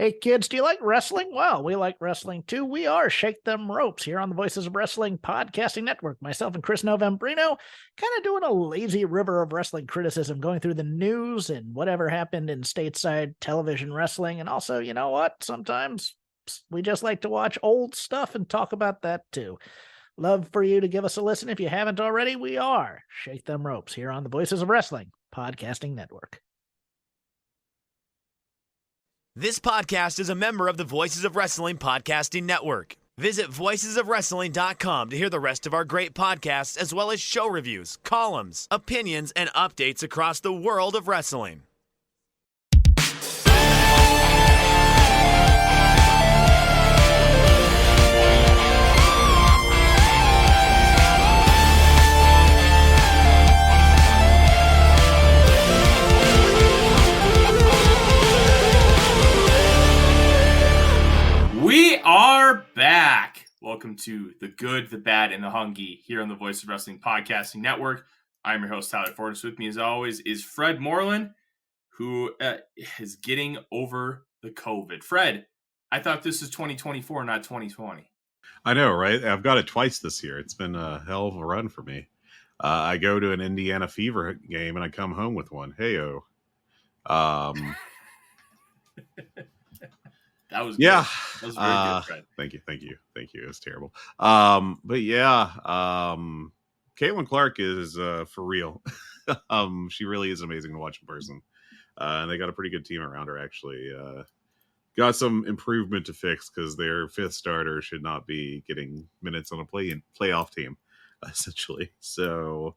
Hey kids, do you like wrestling? Well, we like wrestling too. We are Shake Them Ropes here on the Voices of Wrestling Podcasting Network. Myself and Chris Novembrino kind of doing a lazy river of wrestling criticism, going through the news and whatever happened in stateside television wrestling. And also, you know what? Sometimes we just like to watch old stuff and talk about that too. Love for you to give us a listen. If you haven't already, we are Shake Them Ropes here on the Voices of Wrestling Podcasting Network. This podcast is a member of the Voices of Wrestling Podcasting Network. Visit voicesofwrestling.com to hear the rest of our great podcasts, as well as show reviews, columns, opinions, and updates across the world of wrestling. We are back. Welcome to The Good, The Bad, and The Hungee here on the Voice of Wrestling Podcasting Network. I'm your host, Tyler Fortis. With me, as always, is Fred Moreland, who is getting over the COVID. Fred, I thought this was 2024, not 2020. I know, right? I've got it twice this year. It's been a hell of a run for me. I go to an Indiana Fever game and I come home with one. Hey-o. That was good. Yeah. That was very good, Fred. Thank you. It was terrible. But yeah, Caitlin Clark is for real. She really is amazing to watch in person. And they got a pretty good team around her, actually. Got some improvement to fix because their fifth starter should not be getting minutes on a playoff team, essentially. So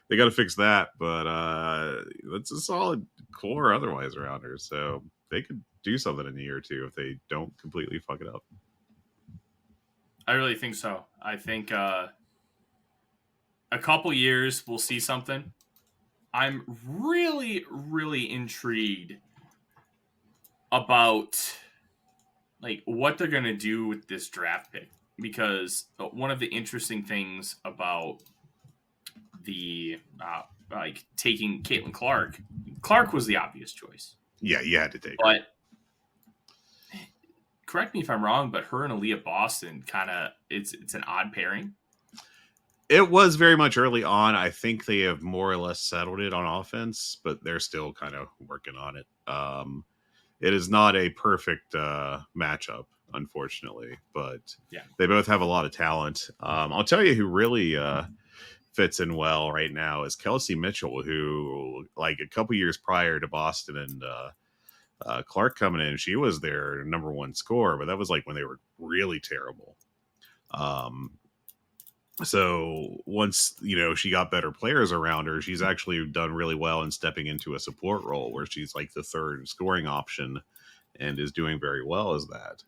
they got to fix that. But it's a solid core otherwise around her. So they could do something in a year or two if they don't completely fuck it up. I really think so. I think a couple years we'll see something. I'm really, really intrigued about like what they're gonna do with this draft pick, because one of the interesting things about the like taking Caitlin Clark was the obvious choice. Yeah, you had to take her. But correct me if I'm wrong, but her and Aaliyah Boston kind of it's an odd pairing. It was very much early on. I think they have more or less settled it on offense, but they're still kind of working on it. It is not a perfect matchup, unfortunately, but yeah, they both have a lot of talent. I'll tell you who really fits in well right now is Kelsey Mitchell, who like a couple years prior to Boston and Clark coming in, she was their number one scorer, but that was like when they were really terrible. So once, she got better players around her, she's actually done really well in stepping into a support role where she's like the third scoring option and is doing very well as that.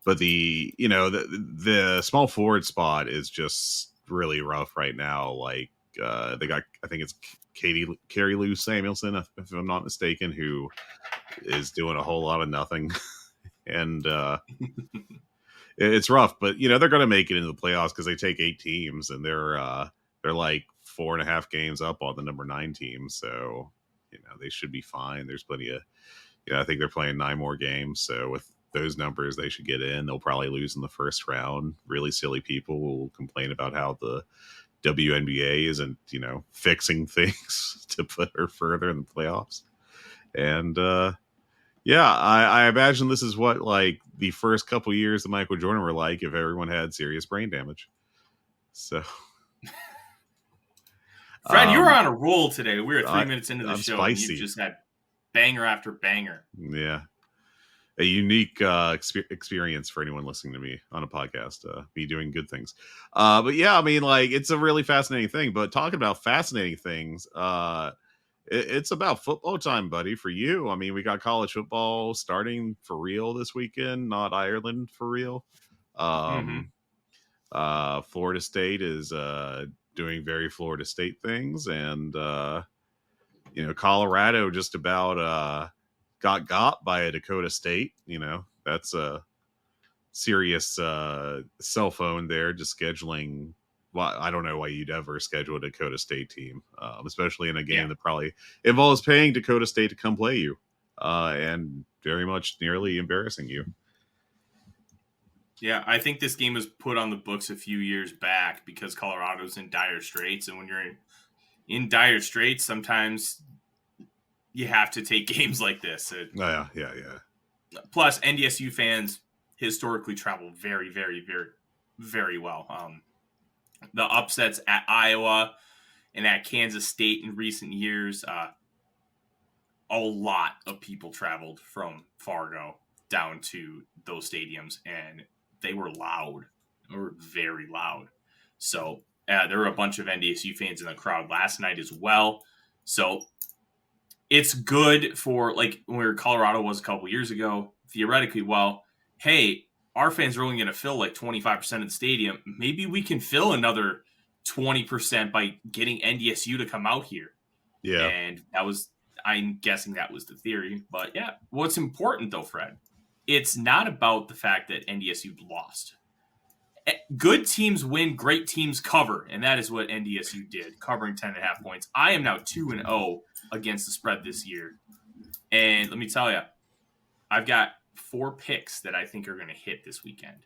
But the small forward spot is just really rough right now. Like they got, I think it's Carrie Lou Samuelson, if I'm not mistaken, who is doing a whole lot of nothing. And it's rough, but they're going to make it into the playoffs because they take 8 teams and they're like 4.5 games up on the number 9 team. So, they should be fine. There's plenty of, I think they're playing 9 more games. So with those numbers, they should get in. They'll probably lose in the first round. Really silly people will complain about how the WNBA isn't, fixing things to put her further in the playoffs. And, yeah, I imagine this is what like the first couple years of Michael Jordan were like if everyone had serious brain damage. So, Fred, you were on a roll today. We were 3 minutes into the show, spicy. And you just had banger after banger. Yeah, a unique experience for anyone listening to me on a podcast. Me doing good things, but yeah, I mean, like it's a really fascinating thing. But talking about fascinating things, it's about football time, buddy, for you. I mean, we got college football starting for real this weekend, not Ireland for real. Florida State is doing very Florida State things. And, Colorado just about got by a Dakota State. That's a serious cell phone there, just scheduling. Well, I don't know why you'd ever schedule a Dakota State team, especially in a game that probably involves paying Dakota State to come play you. And very much nearly embarrassing you. Yeah, I think this game was put on the books a few years back because Colorado's in dire straits. And when you're in dire straits, sometimes you have to take games like this. Yeah. Plus, NDSU fans historically travel very, very, very, very well. The upsets at Iowa and at Kansas State in recent years, a lot of people traveled from Fargo down to those stadiums, and they were loud. They were very loud. So there were a bunch of NDSU fans in the crowd last night as well. So it's good for, like, where Colorado was a couple years ago, theoretically, well, hey, our fans are only going to fill like 25% of the stadium. Maybe we can fill another 20% by getting NDSU to come out here. Yeah. And I'm guessing that was the theory. But yeah, what's important though, Fred, it's not about the fact that NDSU lost. Good teams win, great teams cover, and that is what NDSU did, covering 10.5 points. I am now 2-0 against the spread this year. And let me tell you, I've got 4 picks that I think are going to hit this weekend.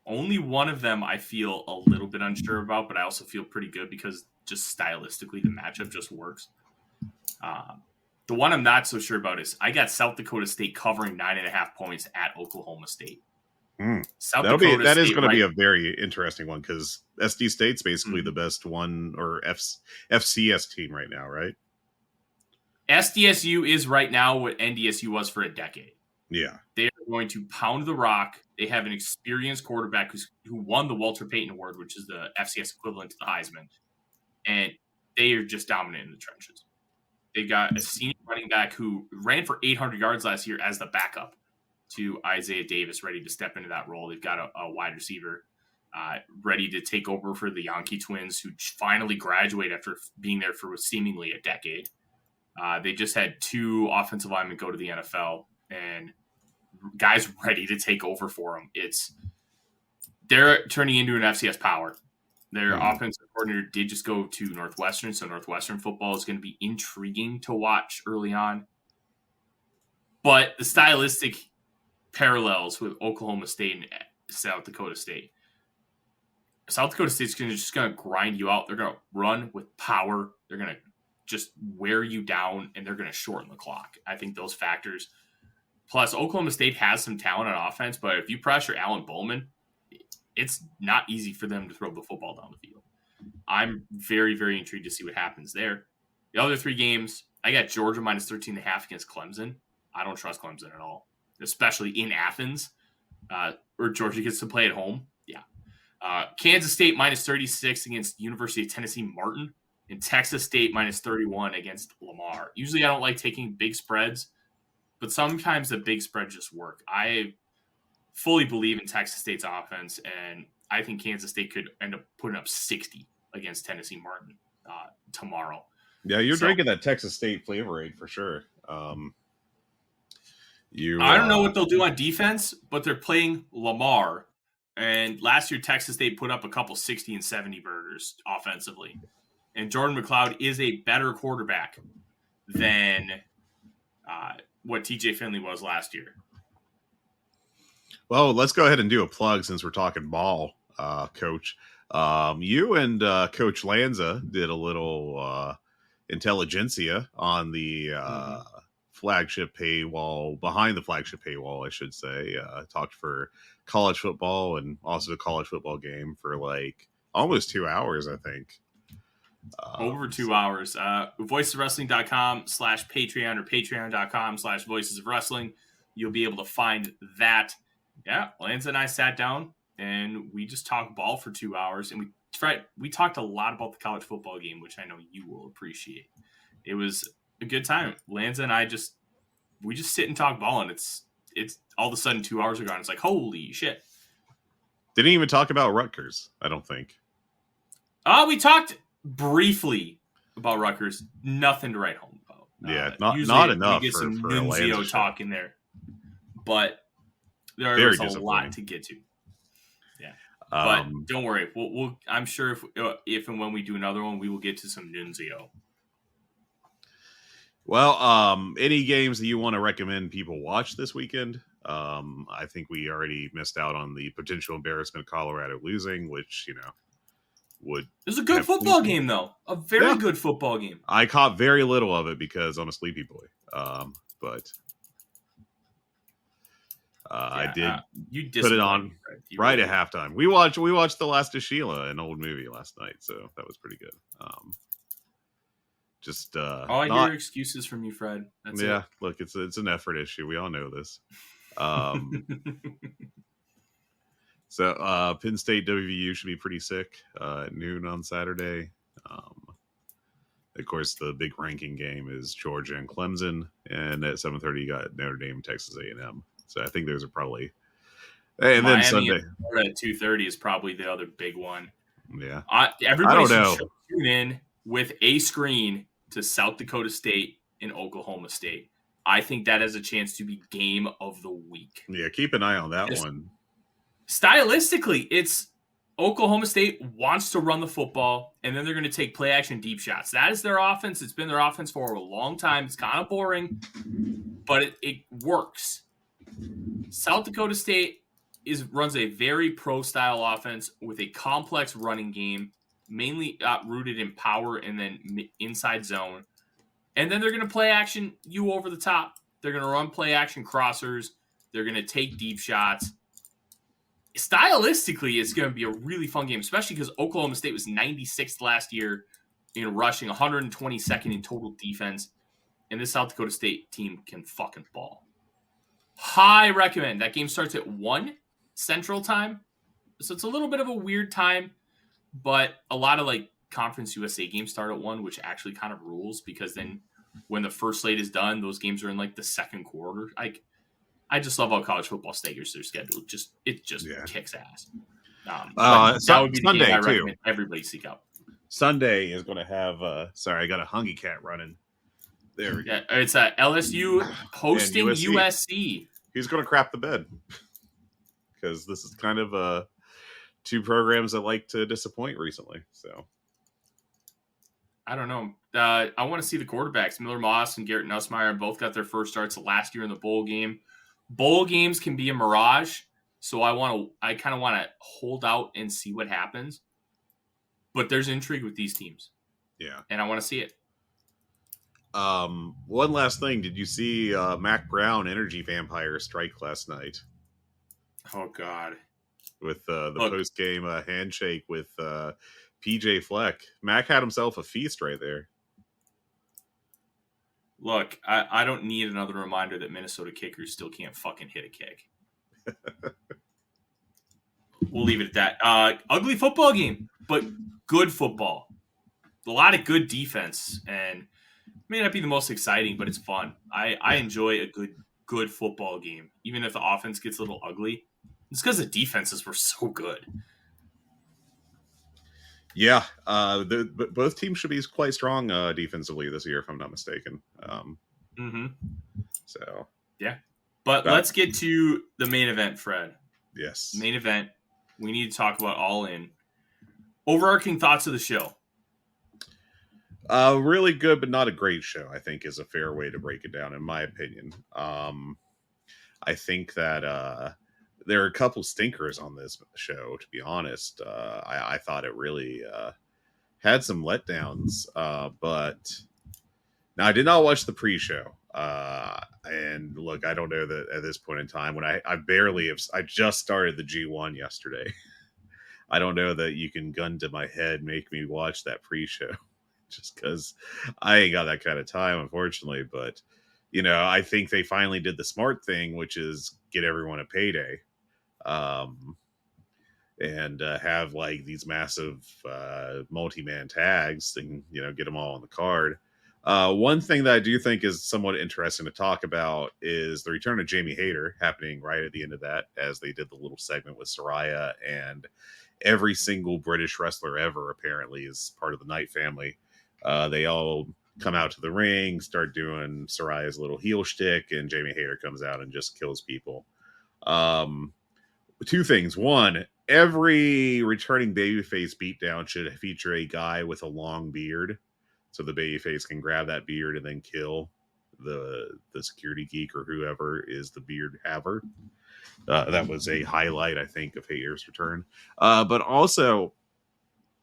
Only one of them I feel a little bit unsure about, but I also feel pretty good because just stylistically the matchup just works. The one I'm not so sure about is I got South Dakota State covering 9.5 points at Oklahoma State. That is going to be a very interesting one because SD State's basically the best one, or FCS team right now, right? SDSU is right now what NDSU was for a decade. Yeah. They are going to pound the rock. They have an experienced quarterback who won the Walter Payton Award, which is the FCS equivalent to the Heisman. And they are just dominant in the trenches. They got a senior running back who ran for 800 yards last year as the backup to Isaiah Davis, ready to step into that role. They've got a wide receiver ready to take over for the Yankee twins, who finally graduate after being there for seemingly a decade. They just had 2 offensive linemen go to the NFL, and guys ready to take over for them. They're turning into an FCS power. Their offensive coordinator did just go to Northwestern, so Northwestern football is going to be intriguing to watch early on. But the stylistic parallels with Oklahoma State and South Dakota State. South Dakota State's just going to grind you out. They're going to run with power. They're going to just wear you down, and they're going to shorten the clock. I think those factors. Plus, Oklahoma State has some talent on offense, but if you pressure Alan Bowman, it's not easy for them to throw the football down the field. I'm very, very intrigued to see what happens there. The other 3 games, I got Georgia minus 13.5 against Clemson. I don't trust Clemson at all, especially in Athens, where Georgia gets to play at home. Yeah. Kansas State minus 36 against University of Tennessee Martin, and Texas State minus 31 against Lamar. Usually I don't like taking big spreads, but sometimes the big spreads just work. I fully believe in Texas State's offense, and I think Kansas State could end up putting up 60 against Tennessee Martin tomorrow. Yeah, you're drinking that Texas State flavor aid for sure. I don't know what they'll do on defense, but they're playing Lamar. And last year, Texas State put up a couple 60 and 70 burgers offensively. And Jordan McLeod is a better quarterback than what TJ Finley was last year. Well, let's go ahead and do a plug since we're talking ball, Coach. You and Coach Lanza did a little intelligentsia on the flagship paywall, behind the flagship paywall, I should say. Talked for college football and also a college football game for like almost 2 hours, I think. Over 2 hours. voicesofwrestling.com/Patreon or patreon.com/voicesofwrestling. You'll be able to find that. Yeah, Lanza and I sat down and we just talked ball for 2 hours, and we talked a lot about the college football game, which I know you will appreciate. It was a good time. Lanza and I just sit and talk ball, and it's all of a sudden 2 hours are gone. It's like, holy shit. Didn't even talk about Rutgers, I don't think. We talked briefly about Rutgers. Nothing to write home about. Yeah, not enough. We get some Nunzio talk in there, but there was a lot to get to. Yeah, but don't worry. We'll I'm sure if and when we do another one, we will get to some Nunzio. Well, any games that you want to recommend people watch this weekend? I think we already missed out on the potential embarrassment of Colorado losing, which, would It was a good have football pleased me. game, though. A very Yeah. good football game. I caught very little of it because I'm a sleepy boy. But I did You put it on me, Fred. You right really at halftime. We watched The Last of Sheila, an old movie, last night, so that was pretty good. Just All I hear are excuses from you, Fred. That's it. Look, it's an effort issue. We all know this. So Penn State WVU should be pretty sick at noon on Saturday. Of course, the big ranking game is Georgia and Clemson, and at 7:30 you got Notre Dame, Texas A&M. So I think those are probably, and then Sunday at 2:30 is probably the other big one. Yeah, everybody should tune in with a screen to South Dakota State and Oklahoma State. I think that has a chance to be game of the week. Yeah, keep an eye on that one. Stylistically, it's Oklahoma State wants to run the football, and then they're going to take play action deep shots. That is their offense. It's been their offense for a long time. It's kind of boring, but it works. South Dakota State runs a very pro-style offense with a complex running game, mainly rooted in power and then inside zone. And then they're going to play action you over the top. They're going to run play action crossers. They're going to take deep shots. Stylistically, it's going to be a really fun game, especially because Oklahoma State was 96th last year in rushing, 122nd in total defense. And this South Dakota State team can fucking ball. High recommend. That game starts at 1 Central Time. So it's a little bit of a weird time, but a lot of Conference USA games start at 1, which actually kind of rules because then when the first slate is done, those games are in the second quarter. I just love how college football staggers their schedule. It just kicks ass. That would be the Sunday game I too. recommend everybody seek out. Sunday is going to have. Sorry, I got a Hungee cat running. There we go. Yeah, it's LSU hosting USC. He's going to crap the bed because this is kind of two programs that like to disappoint recently. So I don't know. I want to see the quarterbacks. Miller Moss and Garrett Nussmeier both got their first starts last year in the bowl game. Bowl games can be a mirage, so I kind of want to hold out and see what happens. But there's intrigue with these teams. Yeah. And I want to see it. One last thing. Did you see Mac Brown Energy Vampire strike last night? Oh, God. With the post-game handshake with PJ Fleck. Mac had himself a feast right there. Look, I don't need another reminder that Minnesota kickers still can't fucking hit a kick. We'll leave it at that. Ugly football game, but good football. A lot of good defense, and may not be the most exciting, but it's fun. I enjoy a good football game, even if the offense gets a little ugly. It's because the defenses were so good. Yeah, both teams should be quite strong defensively this year, if I'm not mistaken. So yeah, but let's get to the main event, Fred. Yes, main event. We need to talk about All In. Overarching thoughts of the show. Really good, but not a great show, I think is a fair way to break it down, in my opinion. I think that there are a couple stinkers on this show, to be honest. I thought it really had some letdowns, but now I did not watch the pre-show. And look, I don't know that at this point in time, when I just started the G1 yesterday. I don't know that you can gun to my head, make me watch that pre-show just because I ain't got that kind of time, unfortunately. But, I think they finally did the smart thing, which is get everyone a payday. And have these massive multi-man tags and get them all on the card. One thing that I do think is somewhat interesting to talk about is the return of Jamie Hayter happening right at the end of that, as they did the little segment with Soraya, and every single British wrestler ever apparently is part of the Knight family. They all come out to the ring, start doing Soraya's little heel shtick, and Jamie Hayter comes out and just kills people. Two things. One, every returning babyface beatdown should feature a guy with a long beard so the babyface can grab that beard and then kill the security geek or whoever is the beard haver. That was a highlight, I think, of Hayter's return. But also,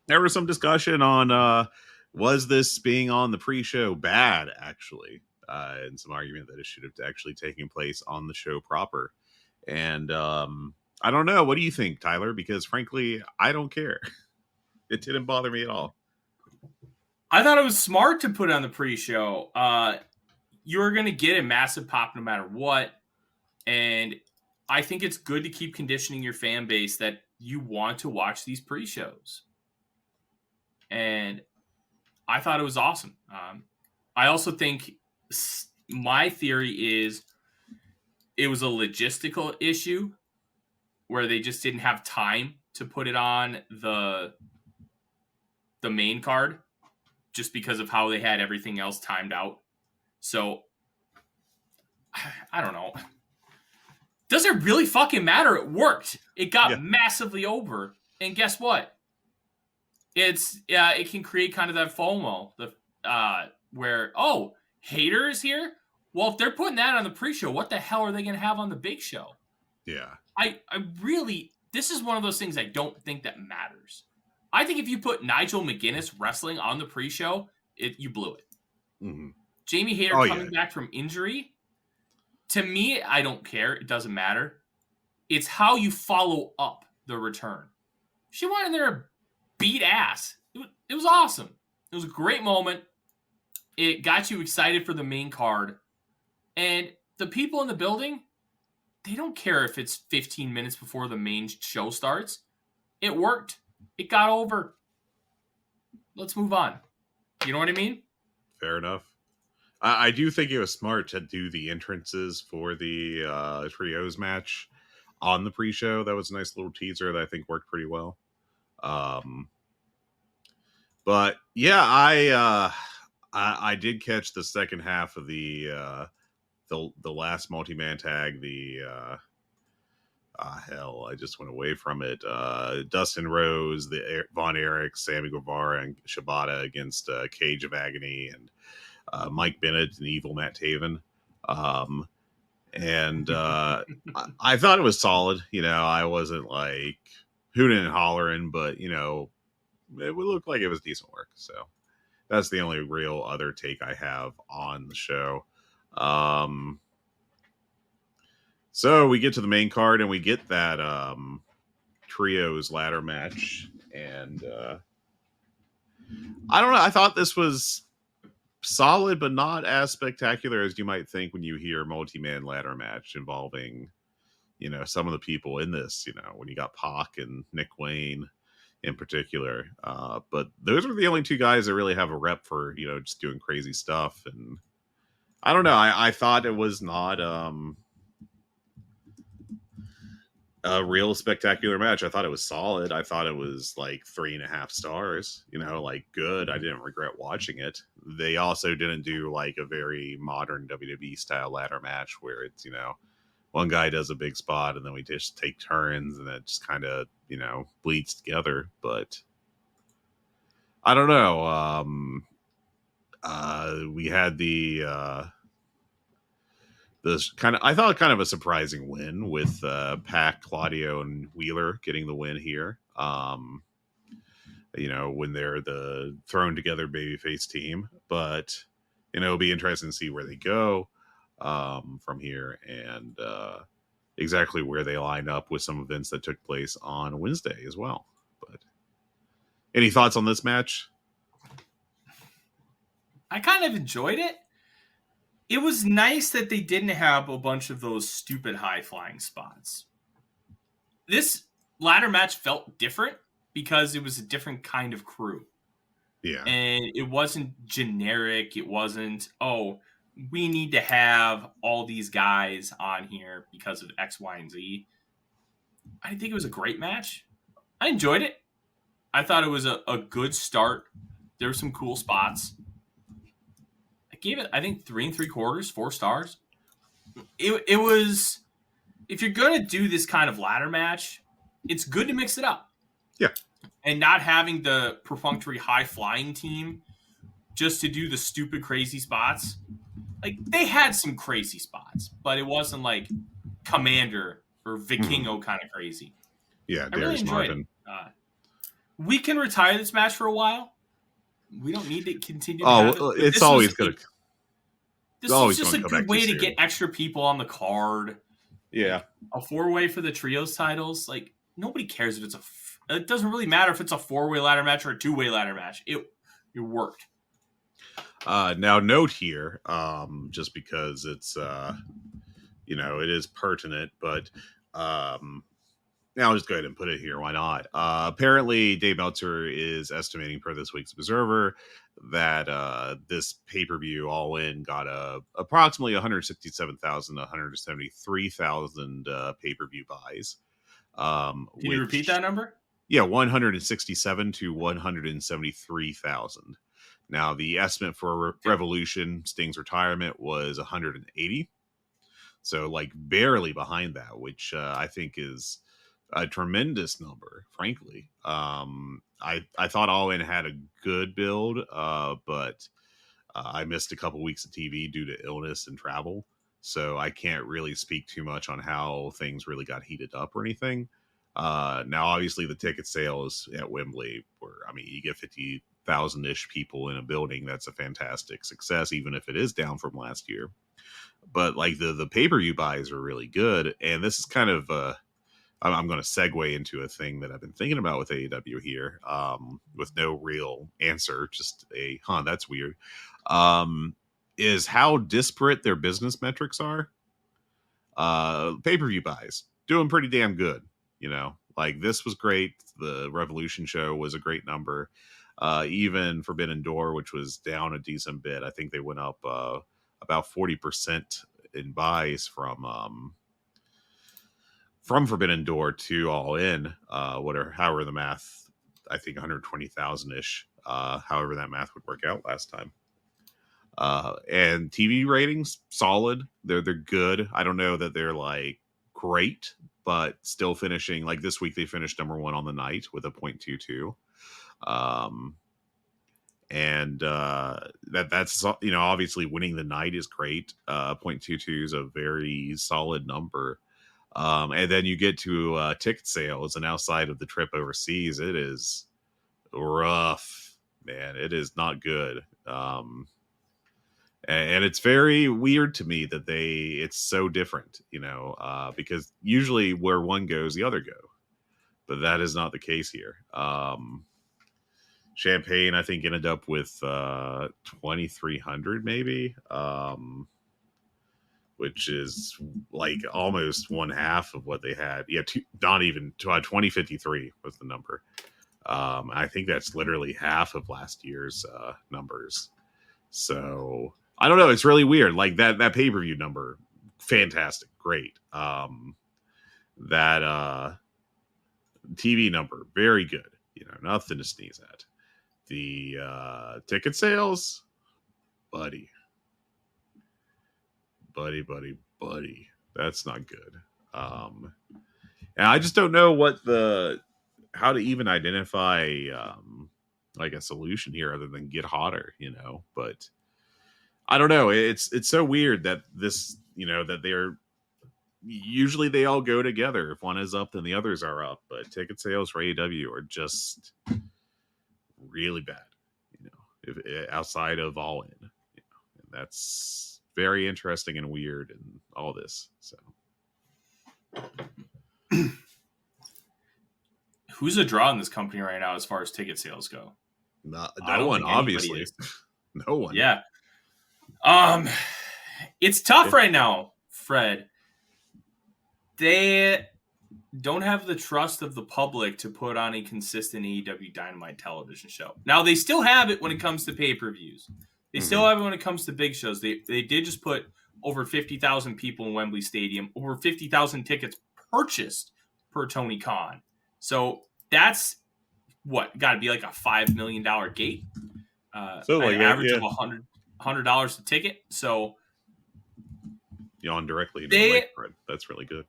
there was some discussion on was this being on the pre-show bad, actually, and some argument that it should have actually taken place on the show proper. And I don't know. What do you think, Tyler? Because frankly, I don't care. It didn't bother me at all. I thought it was smart to put on the pre-show. You're going to get a massive pop no matter what. And I think it's good to keep conditioning your fan base that you want to watch these pre-shows. And I thought it was awesome. I also think my theory is it was a logistical issue where they just didn't have time to put it on the main card just because of how they had everything else timed out. So, I don't know. Does it really fucking matter? It worked. It got massively over. And guess what? It can create kind of that FOMO where, oh, Hayter is here? Well, if they're putting that on the pre-show, what the hell are they going to have on the big show? Yeah. I really, this is one of those things I don't think that matters. I think if you put Nigel McGuinness wrestling on the pre-show, you blew it. Mm-hmm. Jamie Hayter coming back from injury, to me, I don't care. It doesn't matter. It's how you follow up the return. She went in there and beat ass. It was awesome. It was a great moment. It got you excited for the main card. And the people in the building, they don't care if it's 15 minutes before the main show starts. It worked. It got over. Let's move on. You know what I mean? Fair enough. I do think it was smart to do the entrances for the trios match on the pre-show. That was a nice little teaser that I think worked pretty well. But yeah, I did catch the second half of the last multi-man tag. Hell, I just went away from it. Dustin Rose, the Von Erich, Sammy Guevara, and Shibata against Cage of Agony and Mike Bennett and Evil Matt Taven. And I thought it was solid. You know, I wasn't like hooting and hollering, but you know, it would look like it was decent work. So that's the only real other take I have on the show. So we get to the main card and we get that trios ladder match. And I don't know. I thought this was solid, but not as spectacular as you might think when you hear multi-man ladder match involving, you know, some of the people in this, you know, when you got Pac and Nick Wayne in particular. But those are the only two guys that really have a rep for, you know, just doing crazy stuff. And I don't know. I thought it was not a real spectacular match. I thought it was solid. I thought it was like 3.5 stars, you know, like good. I didn't regret watching it. They also didn't do like a very modern WWE style ladder match where it's, you know, one guy does a big spot and then we just take turns and it just kind of, you know, bleeds together. But I don't know. We had this I thought kind of a surprising win with Pac, Claudio, and Wheeler getting the win here. You know, when they're the thrown together babyface team, but you know, it'll be interesting to see where they go from here and exactly where they line up with some events that took place on Wednesday as well. But any thoughts on this match? I kind of enjoyed it. It was nice that they didn't have a bunch of those stupid high-flying spots. This ladder match felt different because it was a different kind of crew. Yeah. And it wasn't generic. It wasn't, oh, we need to have all these guys on here because of X, Y, and Z. I think it was a great match. I enjoyed it. I thought it was a good start. There were some cool spots. Gave it, I think, 3 3/4, 4 stars. It was, if you're going to do this kind of ladder match, it's good to mix it up. Yeah. And not having the perfunctory high-flying team just to do the stupid, crazy spots. Like, they had some crazy spots, but it wasn't like Commander or Vikingo kind of crazy. Yeah, I really Darius enjoyed Martin. it. We can retire this match for a while. We don't need to continue to have it. Oh, it's always going to. This is just a good way to get extra people on the card. Yeah. A 4-way for the trios titles. Like, nobody cares if it's it doesn't really matter if it's a 4-way ladder match or a 2-way ladder match. It worked. Now, note here, just because it's, it is pertinent, but now I'll just go ahead and put it here. Why not? Apparently, Dave Meltzer is estimating per this week's Observer that this pay-per-view all in got approximately 167,000 to 173,000 pay-per-view buys. Can you repeat that number? Yeah, 167 to 173,000. Now, the estimate for Revolution Sting's retirement was 180. So, like, barely behind that, which I think is a tremendous number, frankly. I thought All In had a good build, but I missed a couple weeks of TV due to illness and travel. So I can't really speak too much on how things really got heated up or anything. Now, obviously, the ticket sales at Wembley were, you get 50,000-ish people in a building. That's a fantastic success, even if it is down from last year. But like the pay-per-view buys are really good. And this is kind of, I'm going to segue into a thing that I've been thinking about with AEW here, with no real answer, just that's weird, is how disparate their business metrics are. Pay-per-view buys, doing pretty damn good. Like, this was great. The Revolution show was a great number. Even Forbidden Door, which was down a decent bit, I think they went up about 40% in buys from Forbidden Door to All In. However the math, I think 120,000-ish, however that math would work out last time. And TV ratings, solid. They're good. I don't know that they're like great, but still finishing, like this week they finished number 1 on the night with a 0.22. That's obviously winning the night is great. 0.22 is a very solid number. And then you get to ticket sales, and outside of the trip overseas, it is rough, man. It is not good. And it's very weird to me that it's so different, because usually where one goes, the other go. But that is not the case here. Champagne, I think, ended up with 2,300 maybe, which is like almost one half of what they had. Yeah, not even 2053 was the number. I think that's literally half of last year's numbers. So I don't know. It's really weird. Like that pay-per-view number, fantastic, great. That TV number, very good. Nothing to sneeze at. The ticket sales, buddy. That's not good. And I just don't know how to even identify like a solution here other than get hotter, but I don't know. It's so weird that this, that they're usually they all go together. If one is up, then the others are up. But ticket sales for AEW are just really bad, if outside of All In, and that's very interesting and weird and all this. So, who's a draw in this company right now as far as ticket sales go? No one, obviously. No one. Yeah. It's tough right now, Fred. They don't have the trust of the public to put on a consistent AEW Dynamite television show. Now, they still have it when it comes to pay-per-views. They still have it when it comes to big shows. They did just put over 50,000 people in Wembley Stadium, over 50,000 tickets purchased per Tony Khan. So that's got to be like a $5 million gate. So like an average of $100 a ticket. So yawn directly into the mic, Fred. That's really good.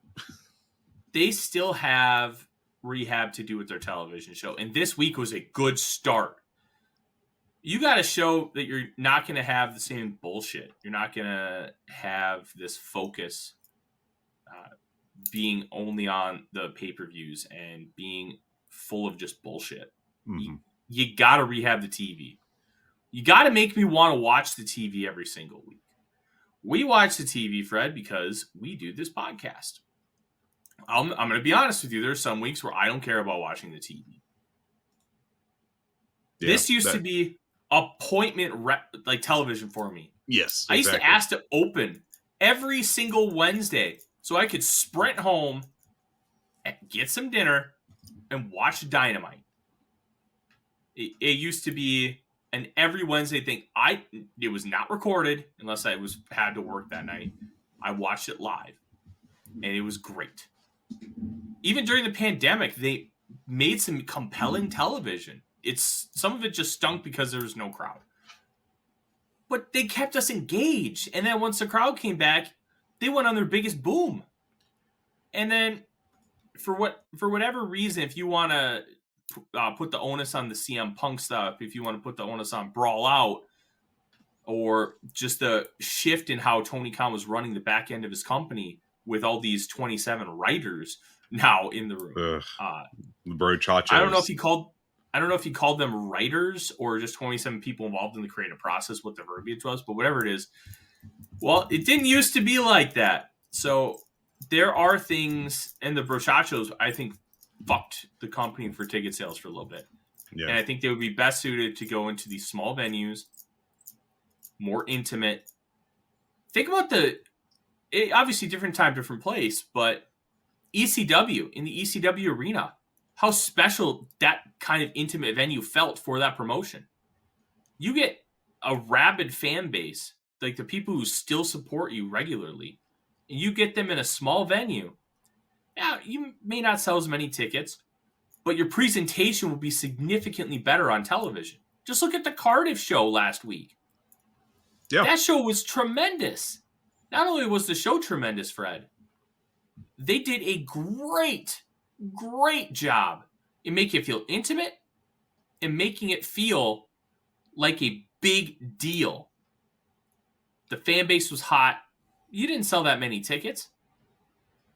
They still have rehab to do with their television show, and this week was a good start. you got to show that you're not going to have the same bullshit. You're not going to have this focus being only on the pay-per-views and being full of just bullshit. Mm-hmm. You got to rehab the TV. You got to make me want to watch the TV every single week. We watch the TV, Fred, because we do this podcast. I'm going to be honest with you. There's some weeks where I don't care about watching the TV. Yeah, this used to be appointment like television for me. Yes, I used to ask to open every single Wednesday so I could sprint home and get some dinner and watch Dynamite. It used to be an every Wednesday thing. It was not recorded unless I had to work that night. I watched it live, and it was great. Even during the pandemic, they made some compelling television. Some of it just stunk because there was no crowd. But they kept us engaged. And then once the crowd came back, they went on their biggest boom. And then for whatever reason, if you want to put the onus on the CM Punk stuff, if you want to put the onus on Brawl Out, or just the shift in how Tony Khan was running the back end of his company with all these 27 writers now in the room. Brochachos. I don't know if he called them writers or just 27 people involved in the creative process, what the verbiage was, but whatever it is. Well, it didn't used to be like that. So there are things, and the Brochachos, I think, fucked the company for ticket sales for a little bit. Yeah. And I think they would be best suited to go into these small venues, more intimate. Think about obviously different time, different place, but ECW, in the ECW arena, how special that kind of intimate venue felt for that promotion. You get a rabid fan base, like the people who still support you regularly, and you get them in a small venue. Yeah, you may not sell as many tickets, but your presentation will be significantly better on television. Just look at the Cardiff show last week. Yeah. That show was tremendous. Not only was the show tremendous, Fred, they did a great job in making it feel intimate and making it feel like a big deal. The fan base was hot. You didn't sell that many tickets,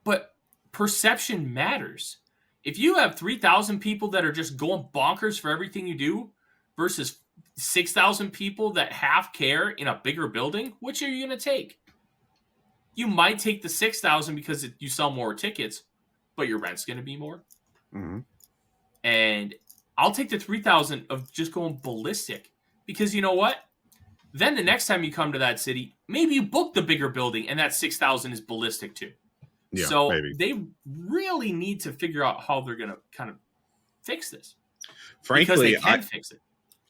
but perception matters. If you have 3,000 people that are just going bonkers for everything you do versus 6,000 people that half care in a bigger building, which are you going to take? You might take the 6,000 because you sell more tickets, but your rent's going to be more. Mm-hmm. And I'll take the 3,000 of just going ballistic because you know what? Then the next time you come to that city, maybe you book the bigger building and that 6,000 is ballistic too. Yeah, so maybe. They really need to figure out how they're going to kind of fix this. Frankly, because they can fix it.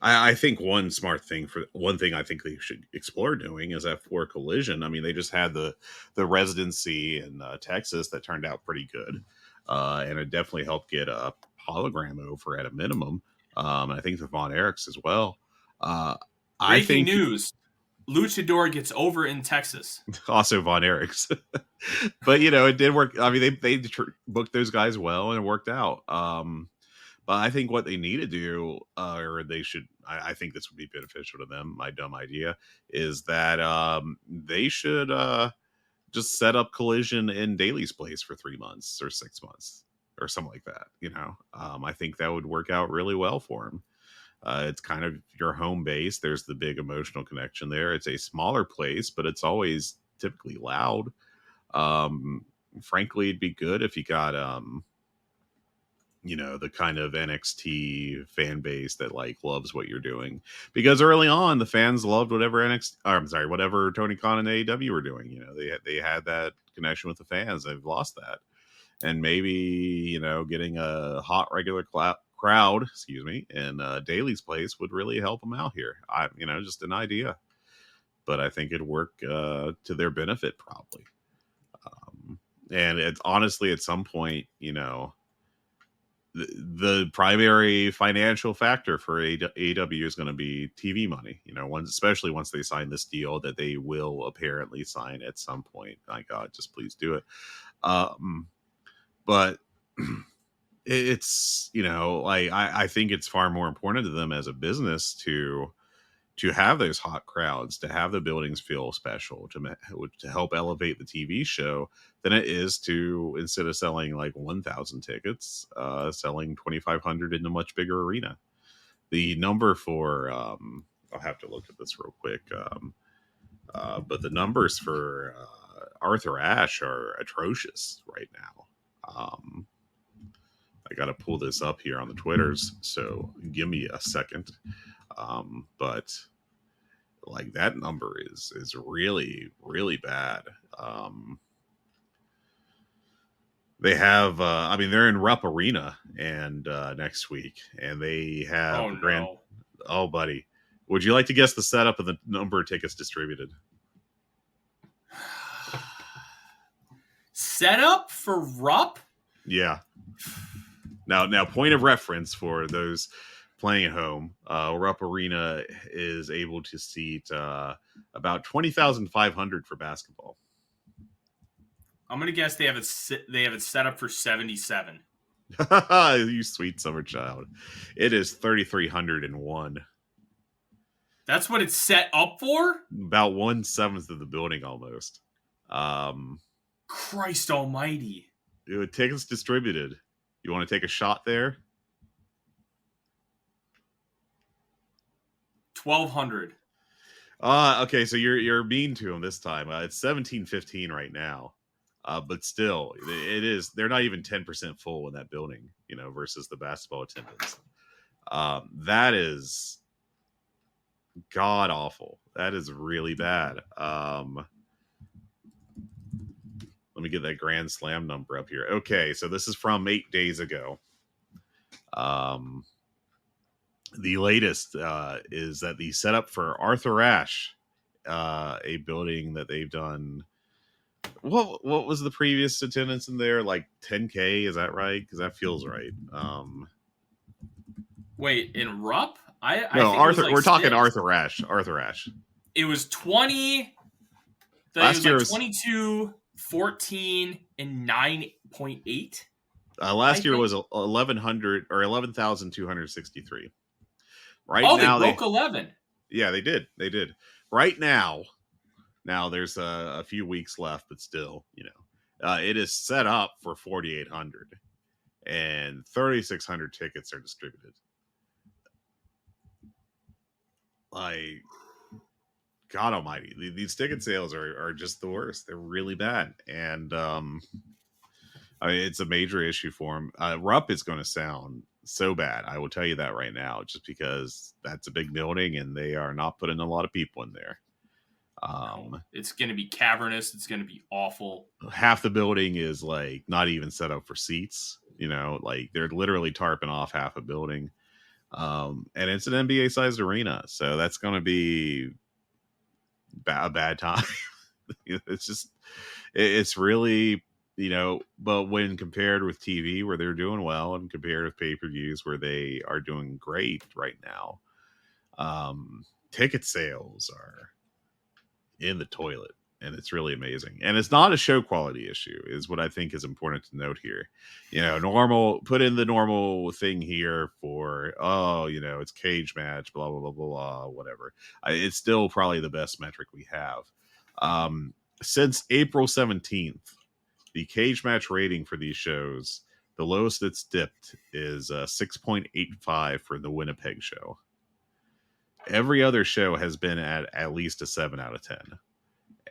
I think one thing I think they should explore doing is F4 Collision. I mean, they just had the residency in Texas that turned out pretty good. And it definitely helped get a hologram over at a minimum. I think the Von Erichs as well. Breaking news. Luchador gets over in Texas. Also Von Erichs. But, it did work. I mean, they booked those guys well and it worked out. But I think what they need to do, or they should, I think this would be beneficial to them, my dumb idea, is that they should just set up Collision in Daly's place for 3 months or 6 months or something like that. I think that would work out really well for him. It's kind of your home base. There's the big emotional connection there. It's a smaller place, but it's always typically loud. Frankly, it'd be good if you got, the kind of NXT fan base that loves what you're doing, because early on the fans loved whatever Tony Khan and AEW were doing. They had that connection with the fans. They've lost that. And maybe, getting a hot regular crowd, in Daly's place would really help them out here. Just an idea, but I think it'd work to their benefit probably. And it's honestly at some point, the primary financial factor for AEW is going to be TV money. Especially once they sign this deal that they will apparently sign at some point. My God, just please do it. But it's, I think it's far more important to them as a business to to have those hot crowds, to have the buildings feel special, to help elevate the TV show, than it is to, instead of selling like 1,000 tickets, selling 2,500 in a much bigger arena. The number for I'll have to look at this real quick, but the numbers for Arthur Ashe are atrocious right now. I got to pull this up here on the Twitters, so give me a second. But like that number is really, really bad. They have I mean, they're in Rupp Arena and next week, and they have oh buddy, would you like to guess the setup of the number of tickets distributed? Setup for Rupp? Yeah. Now, point of reference for those playing at home, Rupp Arena is able to seat about 20,500 for basketball. I'm gonna guess they have it set up for 77. You sweet summer child! It is 3,301. That's what it's set up for. About 1/7 of the building, almost. Christ Almighty! Tickets distributed. You want to take a shot there? 1,200. Okay, so you're mean to them this time. It's 1,715 right now, but still, it is. They're not even 10% full in that building, versus the basketball attendance. That is god awful. That is really bad. Let me get that Grand Slam number up here. Okay, so this is from 8 days ago. The latest is that the setup for Arthur Ashe, a building that they've done. What was the previous attendance in there? Like 10K? Is that right? Because that feels right. Wait, in Rupp? I no, think Arthur. Like we're 6. talking Arthur Ashe. Arthur Ashe. It was 20. Last year was 22, 14, and 9.8. Last year was 1,100 or 11,263. Right now, they broke 11. Yeah, they did. Right now there's a few weeks left, but still, it is set up for 4,800, and 3,600 tickets are distributed. Like, God Almighty, these ticket sales are just the worst. They're really bad, and I mean, it's a major issue for them. Rupp is going to sound so bad. I will tell you that right now, just because that's a big building and they are not putting a lot of people in there. It's going to be cavernous. It's going to be awful. Half the building is like not even set up for seats. Like they're literally tarping off half a building. And it's an NBA sized arena, so that's going to be a bad time. It's really. But when compared with TV, where they're doing well, and compared with pay-per-views, where they are doing great right now, ticket sales are in the toilet, and it's really amazing. And it's not a show quality issue, is what I think is important to note here. Put in the normal thing here for, it's cage match, blah, blah, blah, blah, blah, whatever. It's still probably the best metric we have. Since April 17th, the cage match rating for these shows, the lowest it's dipped is 6.85 for the Winnipeg show. Every other show has been at least a 7 out of 10.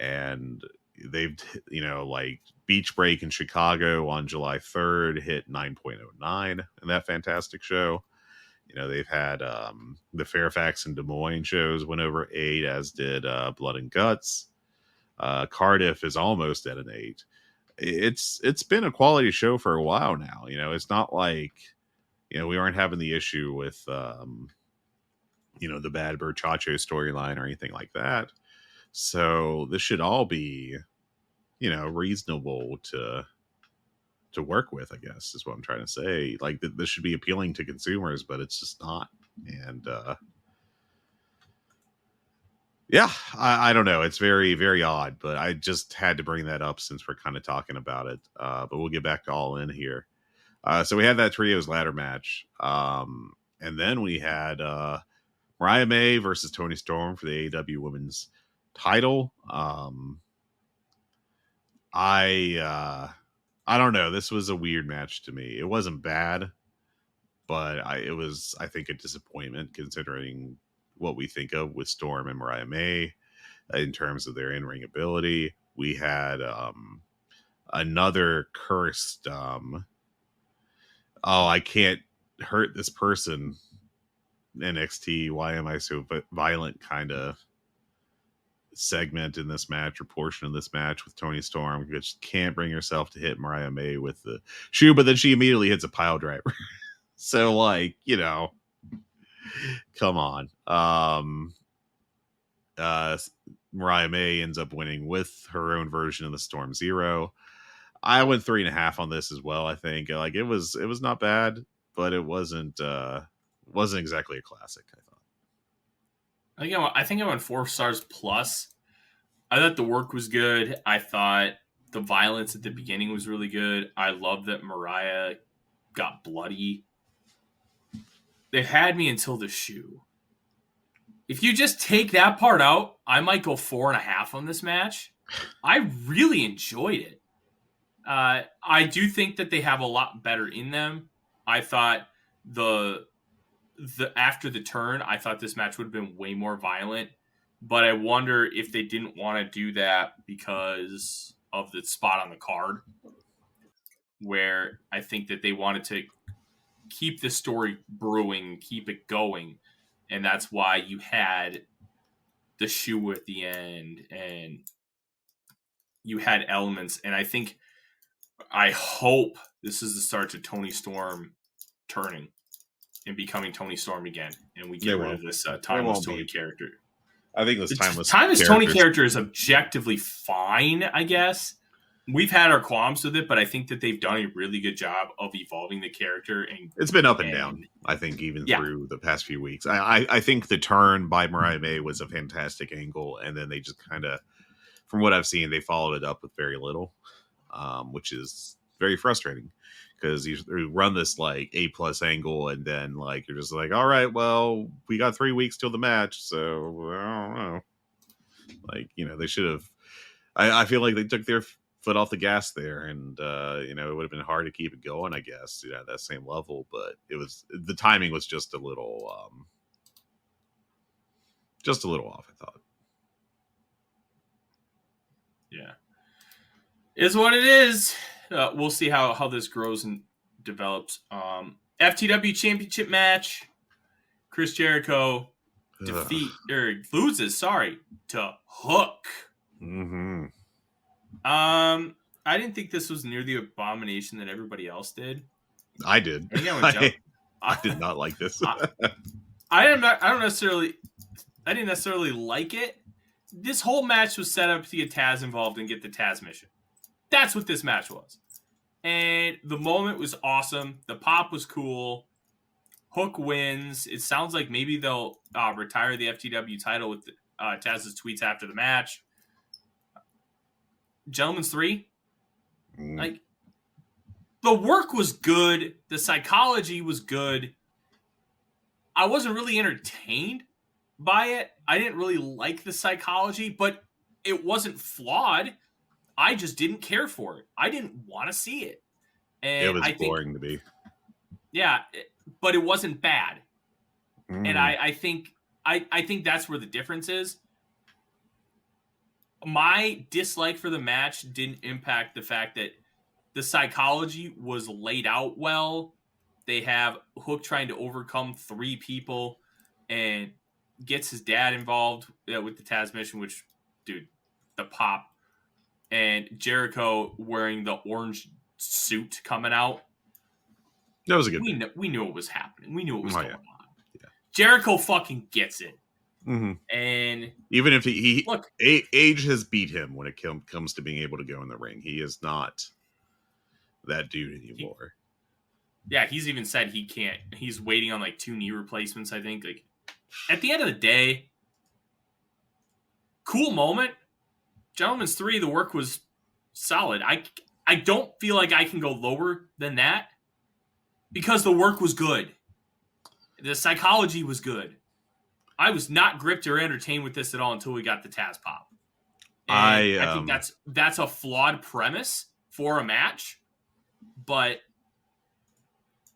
And they've, like Beach Break in Chicago on July 3rd hit 9.09 in that fantastic show. They've had the Fairfax and Des Moines shows went over 8, as did Blood and Guts. Cardiff is almost at an 8. It's been a quality show for a while now. It's not like, we aren't having the issue with, the bad Berchacho storyline or anything like that. So this should all be, reasonable to work with, I guess, is what I'm trying to say. Like, this should be appealing to consumers, but it's just not. And, yeah, I don't know. It's very, very odd, but I just had to bring that up since we're kind of talking about it. But we'll get back to All In here. So we had that Trios ladder match. And then we had Mariah May versus Toni Storm for the AEW Women's title. I don't know. This was a weird match to me. It wasn't bad, but it was, I think, a disappointment considering what we think of with Storm and Mariah May in terms of their in-ring ability. We had another cursed I can't hurt this person NXT, why am I so violent kind of segment in this match or portion of this match with Toni Storm, which can't bring herself to hit Mariah May with the shoe, but then she immediately hits a pile driver. So, like, you know, come on. Mariah May ends up winning with her own version of the Storm Zero. I went 3.5 on this as well. I think like it was not bad, but it wasn't exactly a classic, I thought. I think I went 4 stars plus. I thought the work was good. I thought the violence at the beginning was really good. I love that Mariah got bloody. They had me until the shoe. If you just take that part out, I might go 4.5 on this match. I really enjoyed it. I do think that they have a lot better in them. I thought the after the turn, I thought this match would have been way more violent, but I wonder if they didn't want to do that because of the spot on the card, where I think that they wanted to keep the story brewing, keep it going, and that's why you had the shoe at the end, and you had elements, and I hope this is the start to Toni Storm turning and becoming Toni Storm again, and we get rid of this timeless Toni character. I think this timeless Toni character is objectively fine, I guess. We've had our qualms with it, but I think that they've done a really good job of evolving the character. And it's been up and down, I think, even through the past few weeks. I think the turn by Mariah May was a fantastic angle, and then they just kind of, from what I've seen, they followed it up with very little, which is very frustrating. Because you run this like A+ angle, and then like you're just like, all right, well, we got 3 weeks till the match, so I don't know. Like, you know, they should have. I feel like they took their foot off the gas there, and you know, it would have been hard to keep it going, I guess, you know, at that same level. But the timing was just a little off, I thought. Yeah, is what it is. We'll see how this grows and develops. FTW Championship match. Chris Jericho loses to Hook. Mm-hmm. I didn't think this was near the abomination that everybody else did. I did. I did not like this. I didn't necessarily like it. This whole match was set up to get Taz involved and get the Taz mission. That's what this match was. And the moment was awesome. The pop was cool. Hook wins. It sounds like maybe they'll retire the FTW title with Taz's tweets after the match. Gentlemen's 3. Like, the work was good. The psychology was good. I wasn't really entertained by it. I didn't really like the psychology, but it wasn't flawed. I just didn't care for it. I didn't want to see it. And it was boring to be. Yeah, but it wasn't bad. And I think that's where the difference is. My dislike for the match didn't impact the fact that the psychology was laid out well. They have Hook trying to overcome 3 people and gets his dad involved with the Taz mission, which, dude, the pop. And Jericho wearing the orange suit coming out. That was a good. We knew it was happening. We knew it was going on. Yeah. Jericho fucking gets it. Mm-hmm. And even if he look, age has beat him when it comes to being able to go in the ring. He is not that dude anymore. He's even said he can't. He's waiting on like 2 knee replacements, I think. Like, at the end of the day, cool moment. Gentlemen's 3, the work was solid. I don't feel like I can go lower than that because the work was good. The psychology was good. I was not gripped or entertained with this at all until we got the Taz pop. And I think that's a flawed premise for a match, but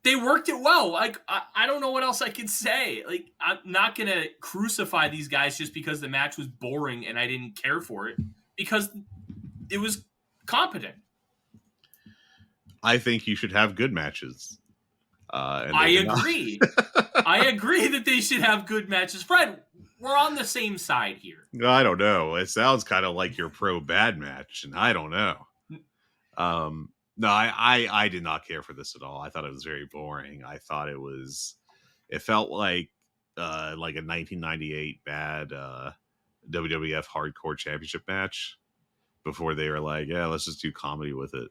they worked it well. Like, I don't know what else I could say. Like, I'm not going to crucify these guys just because the match was boring and I didn't care for it, because it was competent. I think you should have good matches. I agree. I agree that they should have good matches. Fred, we're on the same side here. I don't know. It sounds kind of like you're pro bad match, and I don't know. No, I did not care for this at all. I thought it was very boring. I thought it felt like a 1998 bad WWF Hardcore Championship match before they were like, yeah, let's just do comedy with it.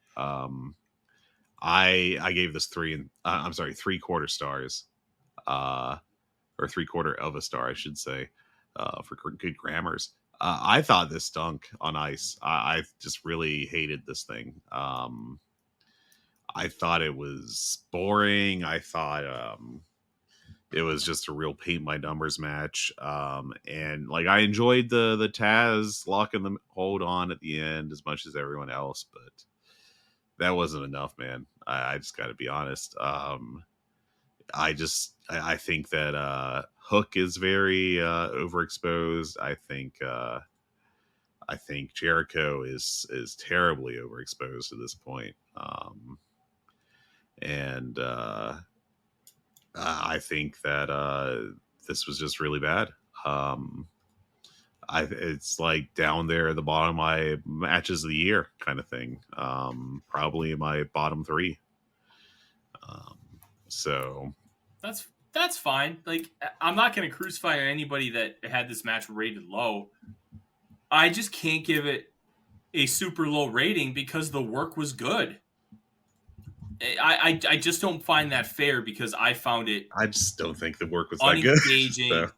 I gave this 3/4 stars, or 3/4 of a star, I should say, for good grammars. I thought this stunk on ice. I just really hated this thing. I thought it was boring. I thought it was just a real paint by numbers match. And like, I enjoyed the Taz locking the hold on at the end as much as everyone else, but that wasn't enough, man. I just got to be honest. I think that Hook is very overexposed. I think Jericho is terribly overexposed at this point. And I think that this was just really bad. It's like down there at the bottom of my matches of the year kind of thing. Probably my bottom 3. So that's fine. Like, I'm not going to crucify anybody that had this match rated low. I just can't give it a super low rating because the work was good. I just don't find that fair, because I found it. I just don't think the work was that good. Unengaging.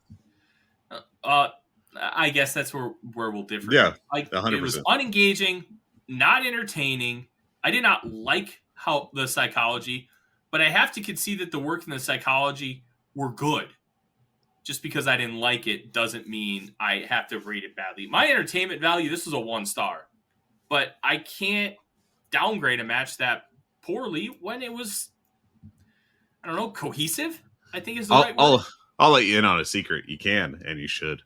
So. I guess that's where we'll differ. Yeah, like 100%. It was unengaging, not entertaining. I did not like how the psychology, but I have to concede that the work and the psychology were good. Just because I didn't like it doesn't mean I have to rate it badly. My entertainment value, this was a 1 star, but I can't downgrade a match that poorly when it was, I don't know, cohesive, I think is the right word. I'll let you in on a secret. You can, and you should.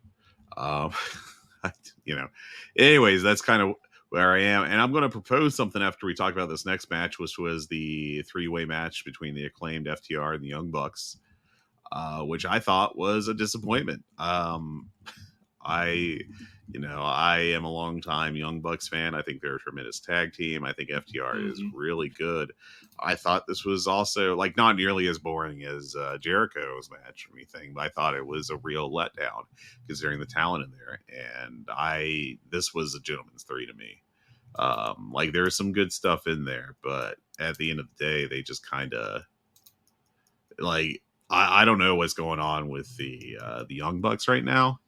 Anyways, that's kind of where I am, and I'm going to propose something after we talk about this next match, which was the 3-way match between the Acclaimed, FTR, and the Young Bucks, which I thought was a disappointment. I am a longtime Young Bucks fan. I think they're a tremendous tag team. I think FTR is really good. I thought this was also like not nearly as boring as Jericho's match or anything, but I thought it was a real letdown considering the talent in there. And this was a gentleman's 3 to me. Like, there's some good stuff in there, but at the end of the day, they just kind of like, I don't know what's going on with the Young Bucks right now.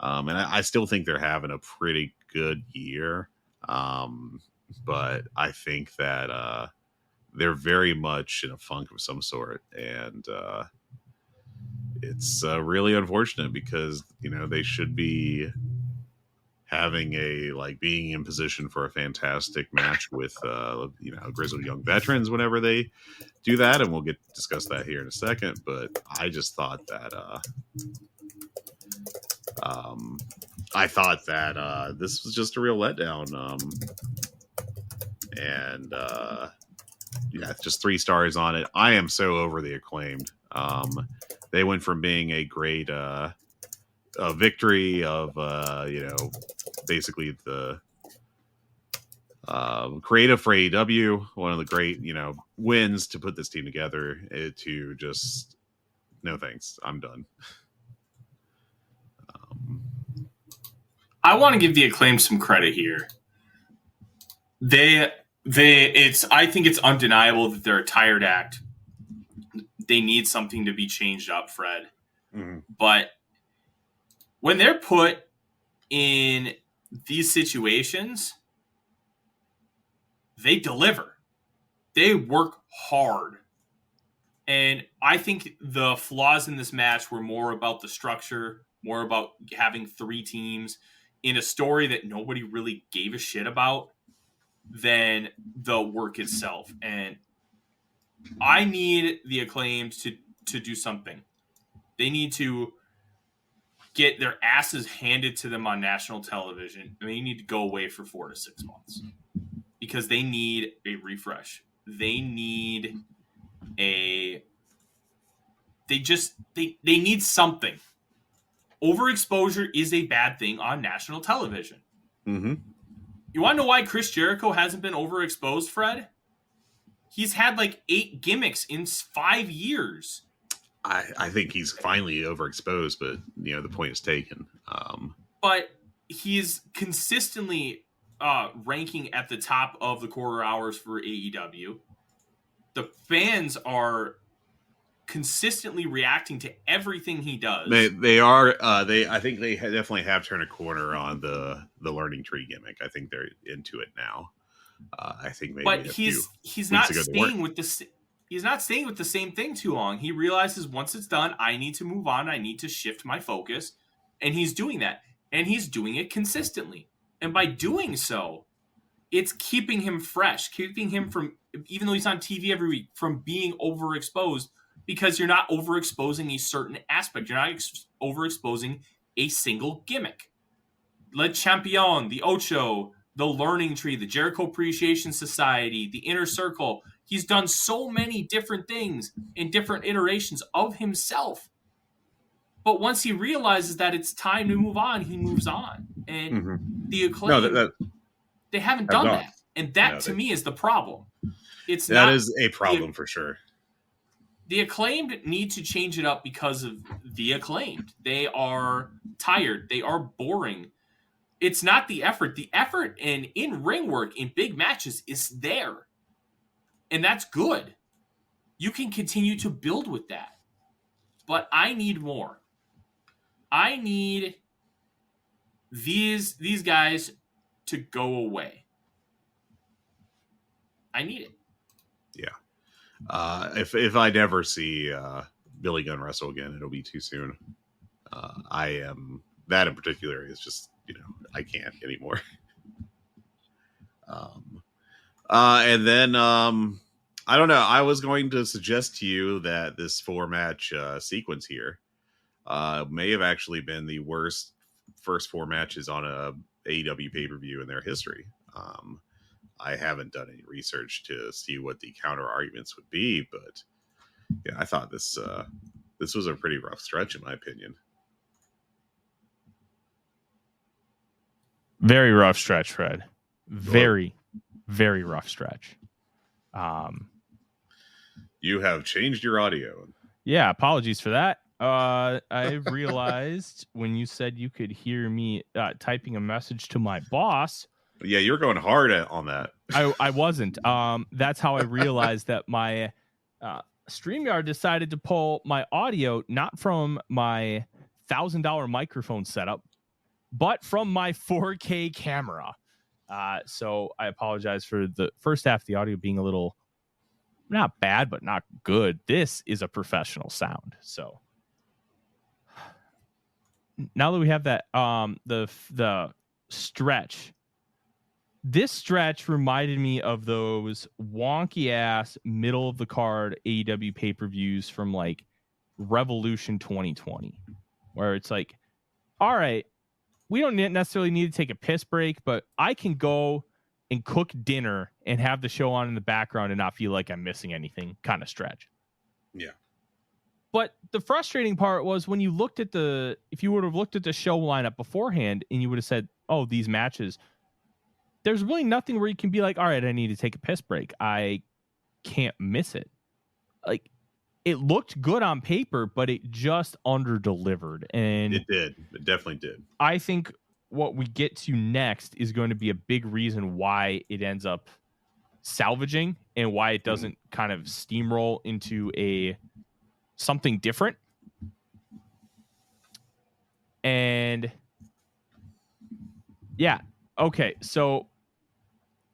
And I still think they're having a pretty good year. But I think that they're very much in a funk of some sort. And it's really unfortunate because, they should be having being in position for a fantastic match with, grizzled young veterans whenever they do that. And we'll discuss that here in a second. But I just thought that, this was just a real letdown. Just 3 stars on it. I am so over the Acclaimed. They went from being a great a victory of basically the creative for AEW, one of the great wins to put this team together, to just no thanks, I'm done. I want to give the Acclaim some credit here. I think it's undeniable that they're a tired act. They need something to be changed up, Fred. Mm-hmm. But when they're put in these situations, they deliver. They work hard. And I think the flaws in this match were more about the structure, more about having 3 teams in a story that nobody really gave a shit about than the work itself. And I need the Acclaimed to do something. They need to get their asses handed to them on national television, and they need to go away for 4 to 6 months because they need a refresh. They need they need something. Overexposure is a bad thing on national television. Mm-hmm. You want to know why Chris Jericho hasn't been overexposed, Fred? He's had like 8 gimmicks in 5 years. I think he's finally overexposed, but the point is taken. But he's consistently ranking at the top of the quarter hours for AEW. The fans are consistently reacting to everything he does. They are. I think they definitely have turned a corner on the learning tree gimmick. I think they're into it now. I think maybe. But he's not staying with the. He's not staying with the same thing too long. He realizes once it's done, I need to move on. I need to shift my focus. And he's doing that. And he's doing it consistently. And by doing so, it's keeping him fresh, keeping him from, even though he's on TV every week, from being overexposed, because you're not overexposing a certain aspect. You're not overexposing a single gimmick. Le Champion, the Ocho, the Learning Tree, the Jericho Appreciation Society, the Inner Circle. He's done so many different things in different iterations of himself. But once he realizes that it's time to move on, he moves on. And the Acclaim, they haven't done that. And that, to me, is the problem. That is a problem for sure. The Acclaimed need to change it up because of the Acclaimed. They are tired. They are boring. It's not the effort. The effort and in-ring work in big matches is there. And that's good. You can continue to build with that. But I need more. I need these guys to go away. I need it. Yeah. If I never see Billy Gunn wrestle again, it'll be too soon. That in particular is just, I can't anymore. And then I don't know. I was going to suggest to you that this 4-match sequence here may have actually been the worst first 4 matches on a AEW pay-per-view in their history. I haven't done any research to see what the counter arguments would be, but yeah, I thought this was a pretty rough stretch in my opinion. Very rough stretch, Fred. Very, very rough stretch. You have changed your audio. Yeah, apologies for that. I realized when you said you could hear me typing a message to my boss. Yeah, you're going hard on that. I wasn't. That's how I realized that my StreamYard decided to pull my audio not from my $1,000 microphone setup, but from my 4K camera. So I apologize for the first half of the audio being a little not bad, but not good. This is a professional sound. So now that we have that, the stretch, this stretch reminded me of those wonky ass middle of the card AEW pay-per-views from like Revolution 2020, where it's like, all right, we don't necessarily need to take a piss break, but I can go and cook dinner and have the show on in the background and not feel like I'm missing anything kind of stretch. Yeah. But the frustrating part was when you looked at if you would have looked at the show lineup beforehand and you would have said, oh, these matches, there's really nothing where you can be like, all right, I need to take a piss break. I can't miss it. Like, it looked good on paper, but it just under-delivered. And it did. It definitely did. I think what we get to next is going to be a big reason why it ends up salvaging and why it doesn't kind of steamroll into something different. And yeah. Okay. So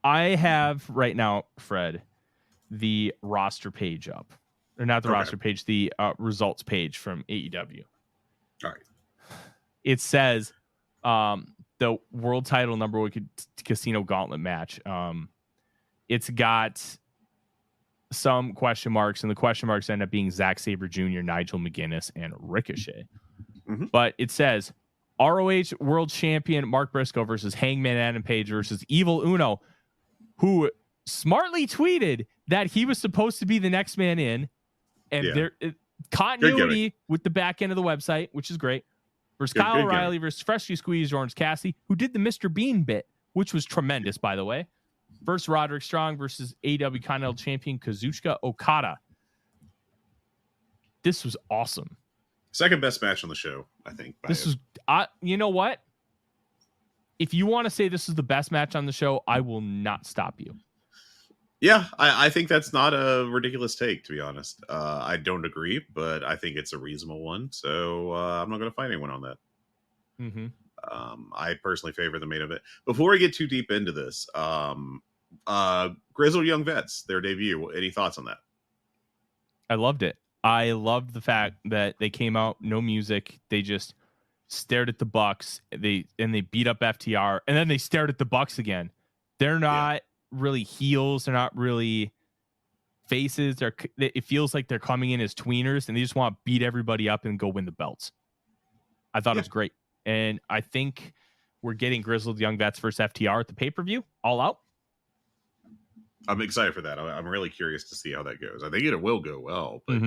I have right now, Fred, the roster page up. or not the Okay. roster page, the results page from AEW. All right. It says the world title number one casino gauntlet match. It's got some question marks, and the question marks end up being Zack Sabre Jr., Nigel McGuinness, and Ricochet. Mhm. But it says ROH World Champion Mark Briscoe versus Hangman Adam Page versus Evil Uno, who smartly tweeted that he was supposed to be the next man in, and there continuity with the back end of the website, which is great. Versus Kyle O'Reilly versus freshly squeezed Orange Cassidy, who did the Mr. Bean bit, which was tremendous, by the way. Versus Roderick Strong versus AEW Continental Champion Kazuchika Okada. This was awesome. Second best match on the show, I think. This was, you know what? If you want to say this is the best match on the show, I will not stop you. Yeah, I think that's not a ridiculous take, to be honest. I don't agree, but I think it's a reasonable one. So I'm not going to fight anyone on that. Mm-hmm. I personally favor the main event. Before we get too deep into this, Grizzled Young Vets, their debut. Any thoughts on that? I loved it. I loved the fact that they came out, no music. They just stared at the Bucks. They beat up FTR, and then they stared at the Bucks again. They're not really heels. They're not really faces. It feels like they're coming in as tweeners, and they just want to beat everybody up and go win the belts. I thought it was great, and I think we're getting Grizzled Young Vets versus FTR at the pay-per-view, all out. I'm excited for that. I'm really curious to see how that goes. I think it will go well, but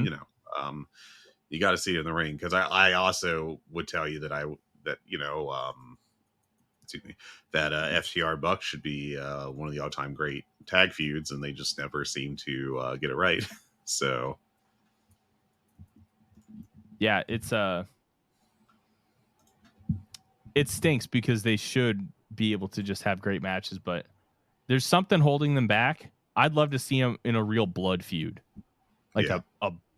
you got to see it in the ring, because I also would tell you that FTR Bucks should be one of the all-time great tag feuds, and they just never seem to get it right. So yeah, it stinks because they should be able to just have great matches, but there's something holding them back. I'd love to see them in a real blood feud, like a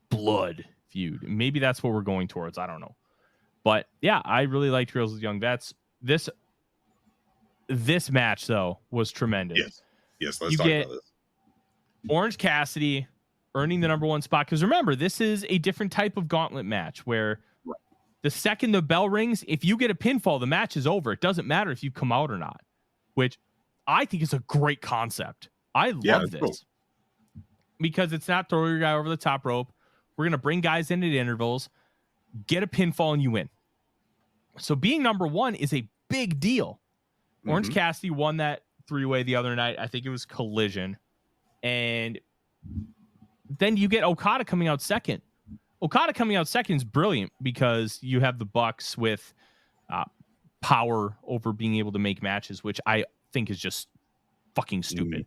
blood feud. Maybe that's what we're going towards. I don't know. But yeah, I really liked Girls with Young Vets. This match, though, was tremendous. Yes. Let's talk about this. Orange Cassidy earning the number one spot. Because remember, this is a different type of gauntlet match where the second the bell rings, if you get a pinfall, the match is over. It doesn't matter if you come out or not, which I think is a great concept. I love this. Cool. Because it's not throw your guy over the top rope. We're going to bring guys in at intervals, get a pinfall, and you win. So being number one is a big deal. Orange Cassidy won that three-way the other night. I think it was Collision. And then you get Okada coming out second. Okada coming out second is brilliant because you have the Bucks with power over being able to make matches, which I think is just fucking stupid.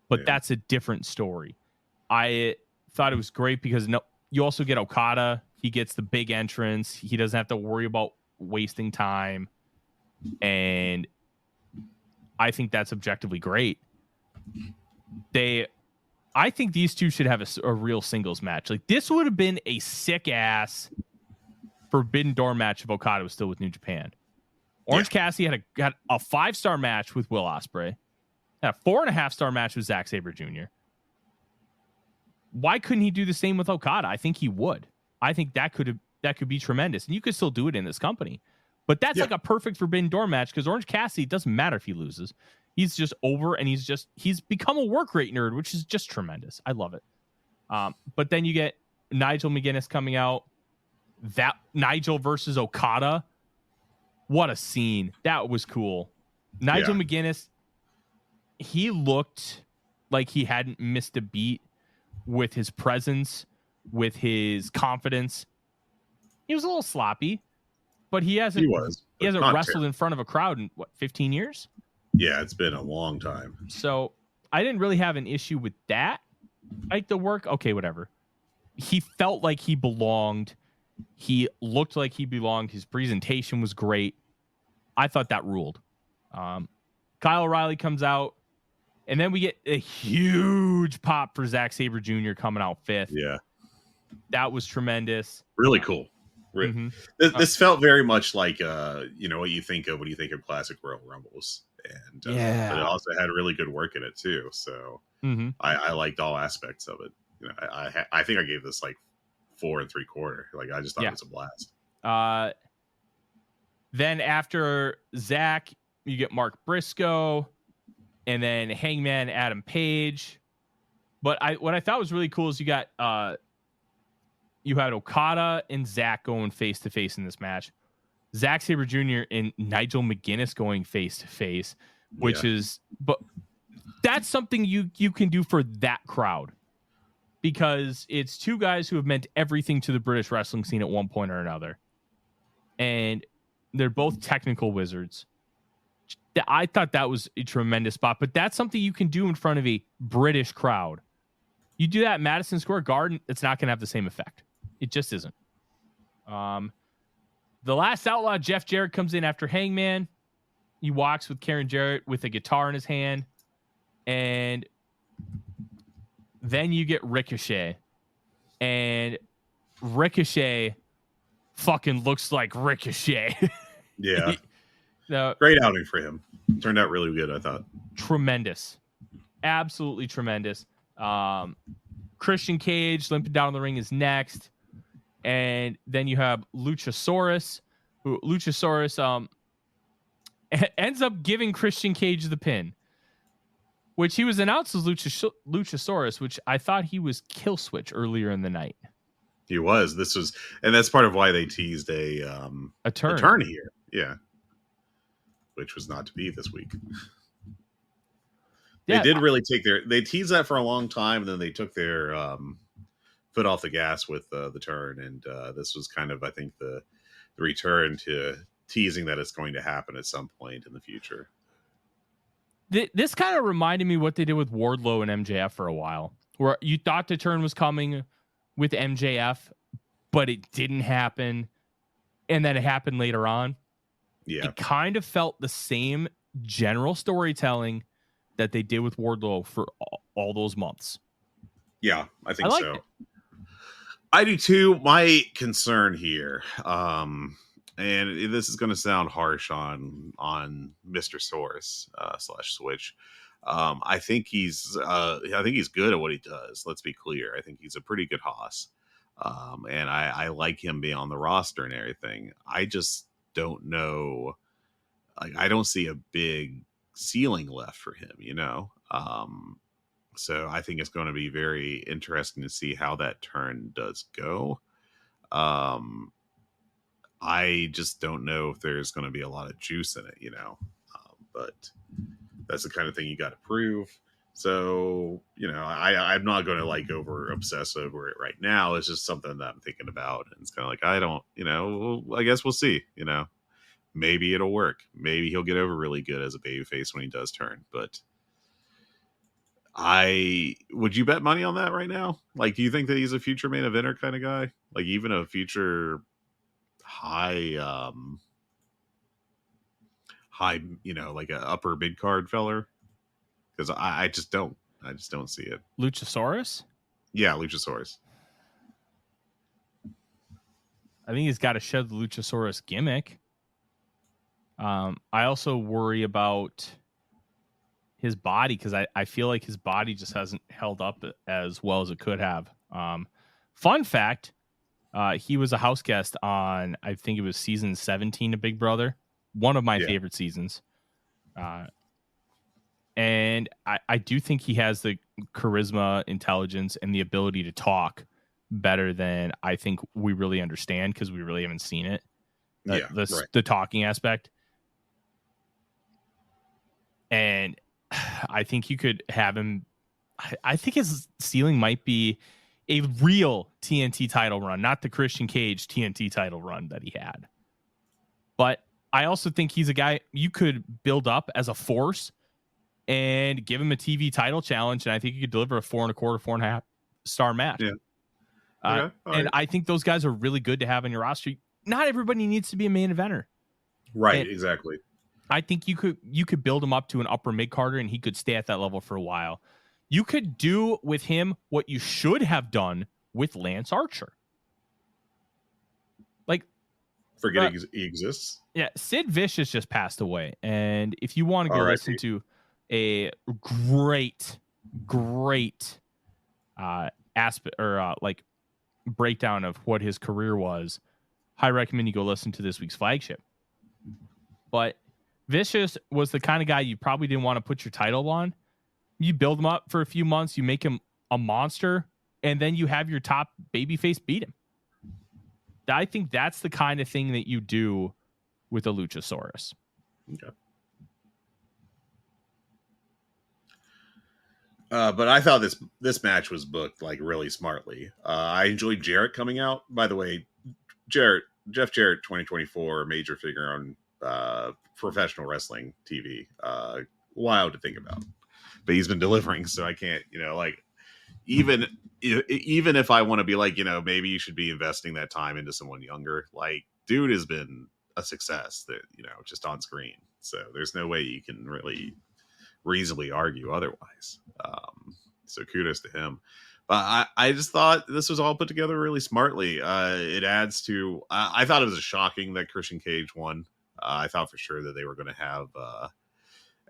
But that's a different story. I thought it was great because you also get Okada. He gets the big entrance. He doesn't have to worry about wasting time. And I think that's objectively great. I think these two should have a real singles match. Like, this would have been a sick ass Forbidden Door match if Okada was still with New Japan. Orange Cassidy had a 5-star match with Will Ospreay. Had a 4.5-star match with Zack Sabre Jr. Why couldn't he do the same with Okada? I think he would. I think that could be tremendous, and you could still do it in this company. But that's like a perfect Forbidden Door match because Orange Cassidy, it doesn't matter if he loses. He's just over, and he's become a work rate nerd, which is just tremendous. I love it. But then you get Nigel McGuinness coming out. That Nigel versus Okada. What a scene. That was cool. Nigel McGuinness, he looked like he hadn't missed a beat with his presence, with his confidence. He was a little sloppy, but he hasn't wrestled in front of a crowd in 15 years? Yeah, it's been a long time. So I didn't really have an issue with that. Like the work, okay, whatever. He felt like he belonged. He looked like he belonged. His presentation was great. I thought that ruled. Kyle O'Reilly comes out, and then we get a huge pop for Zack Sabre Jr. coming out fifth. Yeah. That was tremendous. Really cool. This felt very much like what you think of when you think of classic Royal Rumbles. And but it also had really good work in it too. So I liked all aspects of it. you know, I think I gave this like 4 3/4. Like I just thought it was a blast. Then after Zach, you get Mark Briscoe, and then Hangman Adam Page. But what I thought was really cool is you got you had Okada and Zach going face to face in this match. Zack Sabre Jr. and Nigel McGuinness going face to face, which is, but that's something you can do for that crowd, because it's two guys who have meant everything to the British wrestling scene at one point or another, and they're both technical wizards. I thought that was a tremendous spot, but that's something you can do in front of a British crowd. You do that at Madison Square Garden, it's not going to have the same effect. It just isn't. The last outlaw, Jeff Jarrett, comes in after Hangman. He walks with Karen Jarrett with a guitar in his hand. And then you get Ricochet. And Ricochet fucking looks like Ricochet. Yeah. No, great outing for him. Turned out really good, I thought. Tremendous. Absolutely tremendous. Christian Cage limping down the ring is next. And then you have Luchasaurus, who ends up giving Christian Cage the pin, which he was announced as Luchasaurus, which I thought he was Kill Switch earlier in the night. He was. And that's part of why they teased a turn here. Yeah. Which was not to be this week. They did really they teased that for a long time, and then they took their foot off the gas with the turn, and this was kind of, I think, the return to teasing that it's going to happen at some point in the future. This kind of reminded me what they did with Wardlow and MJF for a while, where you thought the turn was coming with MJF, but it didn't happen, and then it happened later on. Yeah, it kind of felt the same general storytelling that they did with Wardlow for all those months. Yeah, I think so. I do too. My concern here, and this is going to sound harsh on Mr. Source / Switch. I think he's good at what he does. Let's be clear. I think he's a pretty good hoss, and I like him being on the roster and everything. I just don't know. Like, I don't see a big ceiling left for him, you know. So I think it's going to be very interesting to see how that turn does go. I just don't know if there's going to be a lot of juice in it, you know. But that's the kind of thing you got to prove. So, you know, I'm not going to like over obsess over it right now. It's just something that I'm thinking about. And it's kind of like, I don't, you know, I guess we'll see, you know. Maybe it'll work. Maybe he'll get over really good as a babyface when he does turn. But would you bet money on that right now? Like, do you think that he's a future main eventer kind of guy? Like, even a future high, you know, like an upper mid card feller? Because I just don't see it. Luchasaurus? Yeah, Luchasaurus. I think he's got to shed the Luchasaurus gimmick. I also worry about his body, because I feel like his body just hasn't held up as well as it could have. Fun fact, he was a house guest on, I think it was season 17 of Big Brother, one of my favorite seasons. And I do think he has the charisma, intelligence, and the ability to talk better than I think we really understand, because we really haven't seen it. The talking aspect. And I think you could have him. I think his ceiling might be a real TNT title run, not the Christian Cage TNT title run that he had. But I also think he's a guy you could build up as a force and give him a TV title challenge, and I think you could deliver a 4 1/4, 4.5 star match. Yeah. And I think those guys are really good to have on your roster. Not everybody needs to be a main eventer. Right, exactly. I think you could build him up to an upper mid carder, and he could stay at that level for a while. You could do with him what you should have done with Lance Archer. Like, forgetting he exists. Yeah, Sid Vicious just passed away, and if you want to go listen to a great aspect or like breakdown of what his career was, I recommend you go listen to this week's flagship. But Vicious was the kind of guy you probably didn't want to put your title on. You build him up for a few months, you make him a monster, and then you have your top babyface beat him. I think that's the kind of thing that you do with a Luchasaurus. Okay. But I thought this match was booked like really smartly. I enjoyed Jarrett coming out. By the way, Jeff Jarrett 2024 major figure on professional wrestling TV. Wild to think about. But he's been delivering, so I can't, like even if I want to be like, maybe you should be investing that time into someone younger. Like, dude has been a success that, just on screen. So there's no way you can really reasonably argue otherwise. So kudos to him. But I just thought this was all put together really smartly. It adds to, I thought it was shocking that Christian Cage won. I thought for sure that they were going to have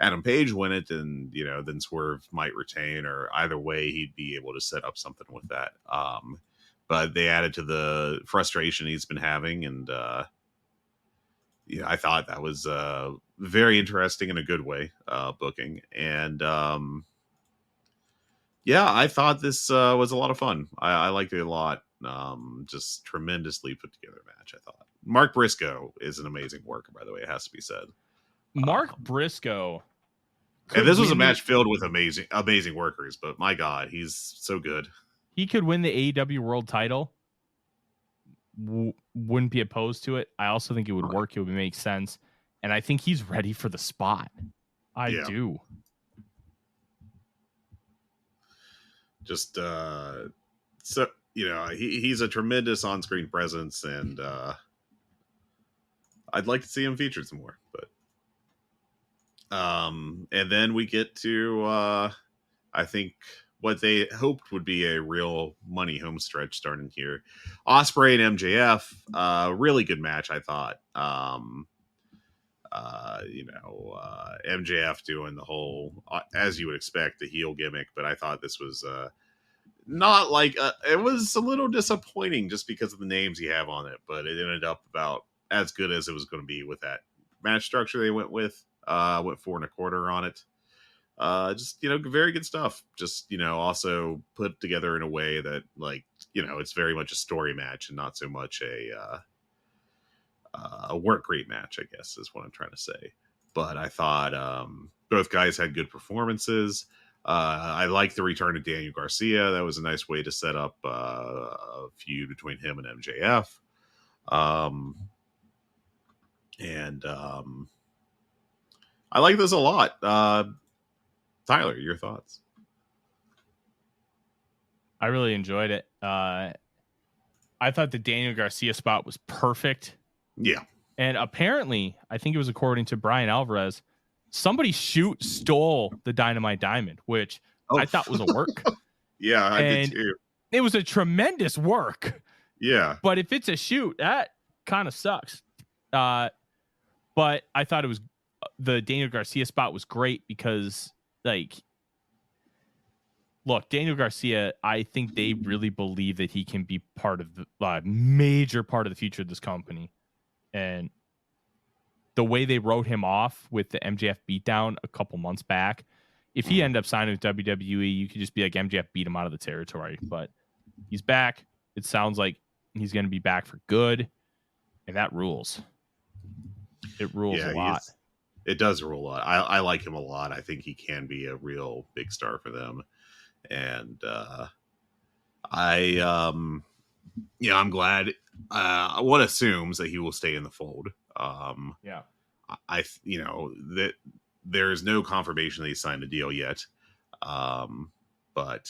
Adam Page win it, and then Swerve might retain, or either way he'd be able to set up something with that. But they added to the frustration he's been having, and I thought that was very interesting in a good way booking. And I thought this was a lot of fun. I liked it a lot. Just tremendously put together match, I thought. Mark Briscoe is an amazing worker, by the way, it has to be said. Mark Briscoe. And this was a match filled with amazing workers, but my God, he's so good. He could win the AEW World title. Wouldn't be opposed to it. I also think it would work. It would make sense. And I think he's ready for the spot. I do. Just, so, he's a tremendous on-screen presence, and I'd like to see him featured some more, but and then we get to I think what they hoped would be a real money home stretch starting here. Ospreay and MJF, really good match, I thought. MJF doing the whole, as you would expect, the heel gimmick, but I thought this was not like it was a little disappointing just because of the names you have on it, but it ended up about as good as it was going to be with that match structure they went with. Went 4 1/4 on it. Just very good stuff. Just also put together in a way that it's very much a story match and not so much a work rate match, I guess is what I'm trying to say. But I thought both guys had good performances. I like the return of Daniel Garcia. That was a nice way to set up a feud between him and MJF. I like this a lot. Tyler, your thoughts? I really enjoyed it. I thought the Daniel Garcia spot was perfect. Yeah. And apparently, I think it was according to Brian Alvarez, somebody stole the Dynamite Diamond, which I thought was a work. Yeah, I did too. It was a tremendous work. Yeah. But if it's a shoot, that kind of sucks. But I thought it was the Daniel Garcia spot was great because, look, Daniel Garcia, I think they really believe that he can be part of the major part of the future of this company. And the way they wrote him off with the MJF beatdown a couple months back, if he ended up signing with WWE, you could just be like, MJF beat him out of the territory. But he's back. It sounds like he's going to be back for good. And that rules. It rules a lot. It does rule a lot. I like him a lot. I think he can be a real big star for them. And I'm glad. One assumes that he will stay in the fold. That there is no confirmation that he signed a deal yet. But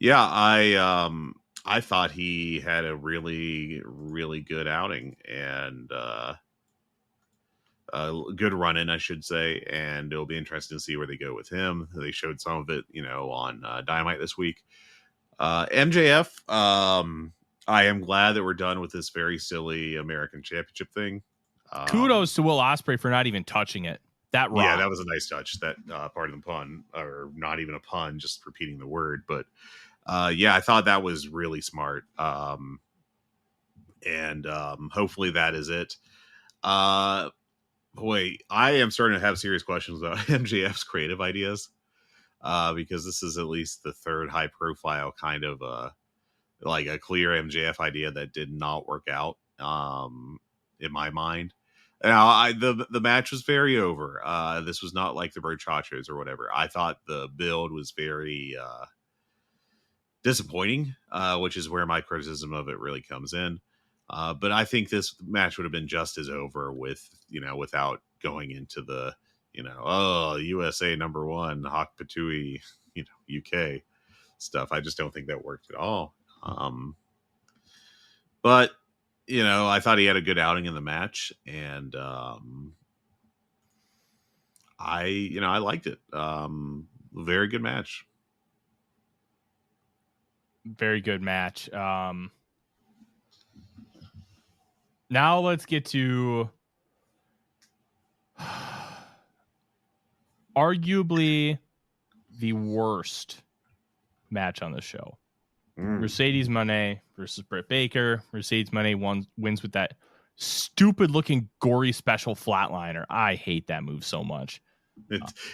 I thought he had a really, really good outing and a good run-in, I should say. And it'll be interesting to see where they go with him. They showed some of it, on Dynamite this week. MJF, I am glad that we're done with this very silly American Championship thing. Kudos to Will Ospreay for not even touching it. That rock. Yeah, that was a nice touch. That part of the pun, or not even a pun, just repeating the word. But yeah, I thought that was really smart. And hopefully that is it. Boy, I am starting to have serious questions about MJF's creative ideas, because this is at least the third high profile kind of like a clear MJF idea that did not work out, in my mind. Now, the match was very over. This was not like the Brochachos or whatever. I thought the build was very disappointing, which is where my criticism of it really comes in. But I think this match would have been just as over without going into the, USA #1, Hawk Patui, UK stuff. I just don't think that worked at all. But, I thought he had a good outing in the match, and I liked it. Very good match. Very good match. Now let's get to arguably the worst match on the show. Mercedes Moné versus Britt Baker. Mercedes Moné wins with that stupid looking gory special flatliner. I hate that move so much.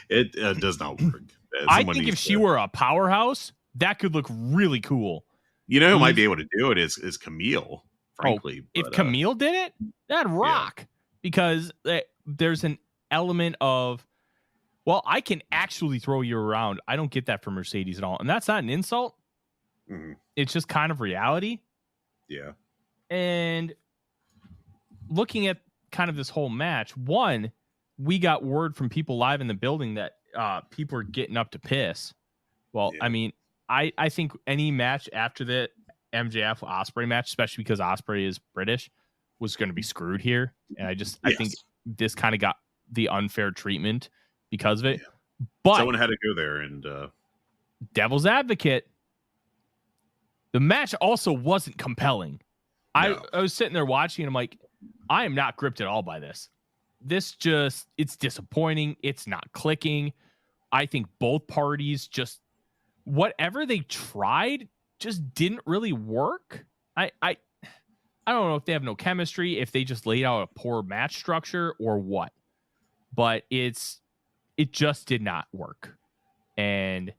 It does not work. I think if she were a powerhouse, that could look really cool. Who might be able to do it is Camille, frankly. If Camille did it, that'd rock. Yeah. Because there's an element of, well, I can actually throw you around. I don't get that from Mercedes at all. And that's not an insult. Mm-hmm. It's just kind of reality. Yeah. And looking at kind of this whole match, one, we got word from people live in the building that people are getting up to piss. Well, yeah. I mean, I think any match after the MJF Ospreay match, especially because Ospreay is British, was going to be screwed here. And I think this kind of got the unfair treatment because of it. Yeah. But someone had to go there, and devil's advocate, the match also wasn't compelling. No. I was sitting there watching, and I'm like, I am not gripped at all by this. It's disappointing. It's not clicking. I think both parties just, whatever they tried just didn't really work. I don't know if they have no chemistry, if they just laid out a poor match structure or what, but it just did not work. And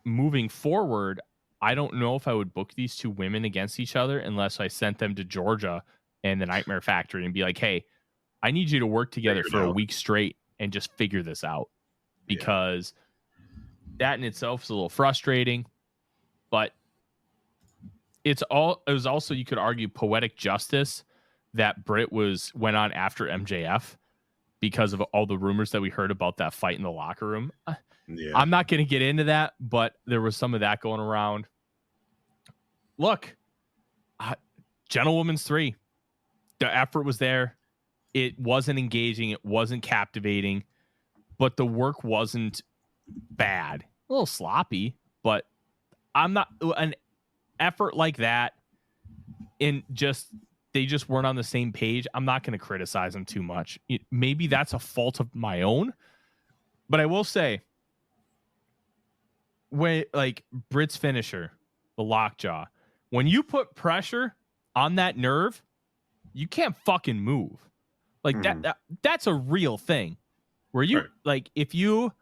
moving forward, I don't know if I would book these two women against each other unless I sent them to Georgia and the Nightmare Factory and be like, hey, I need you to work together for a week straight and just figure this out, because that in itself is a little frustrating, but it was also, you could argue, poetic justice that Britt went on after MJF because of all the rumors that we heard about that fight in the locker room. Yeah. I'm not going to get into that, but there was some of that going around. Look, Gentlewoman's 3, the effort was there. It wasn't engaging. It wasn't captivating, but the work wasn't bad. A little sloppy, but I'm not an effort like that. And they just weren't on the same page. I'm not going to criticize them too much. Maybe that's a fault of my own, but I will say, when like Britt's finisher, the lockjaw, when you put pressure on that nerve, you can't fucking move. Like that's a real thing where you like, if you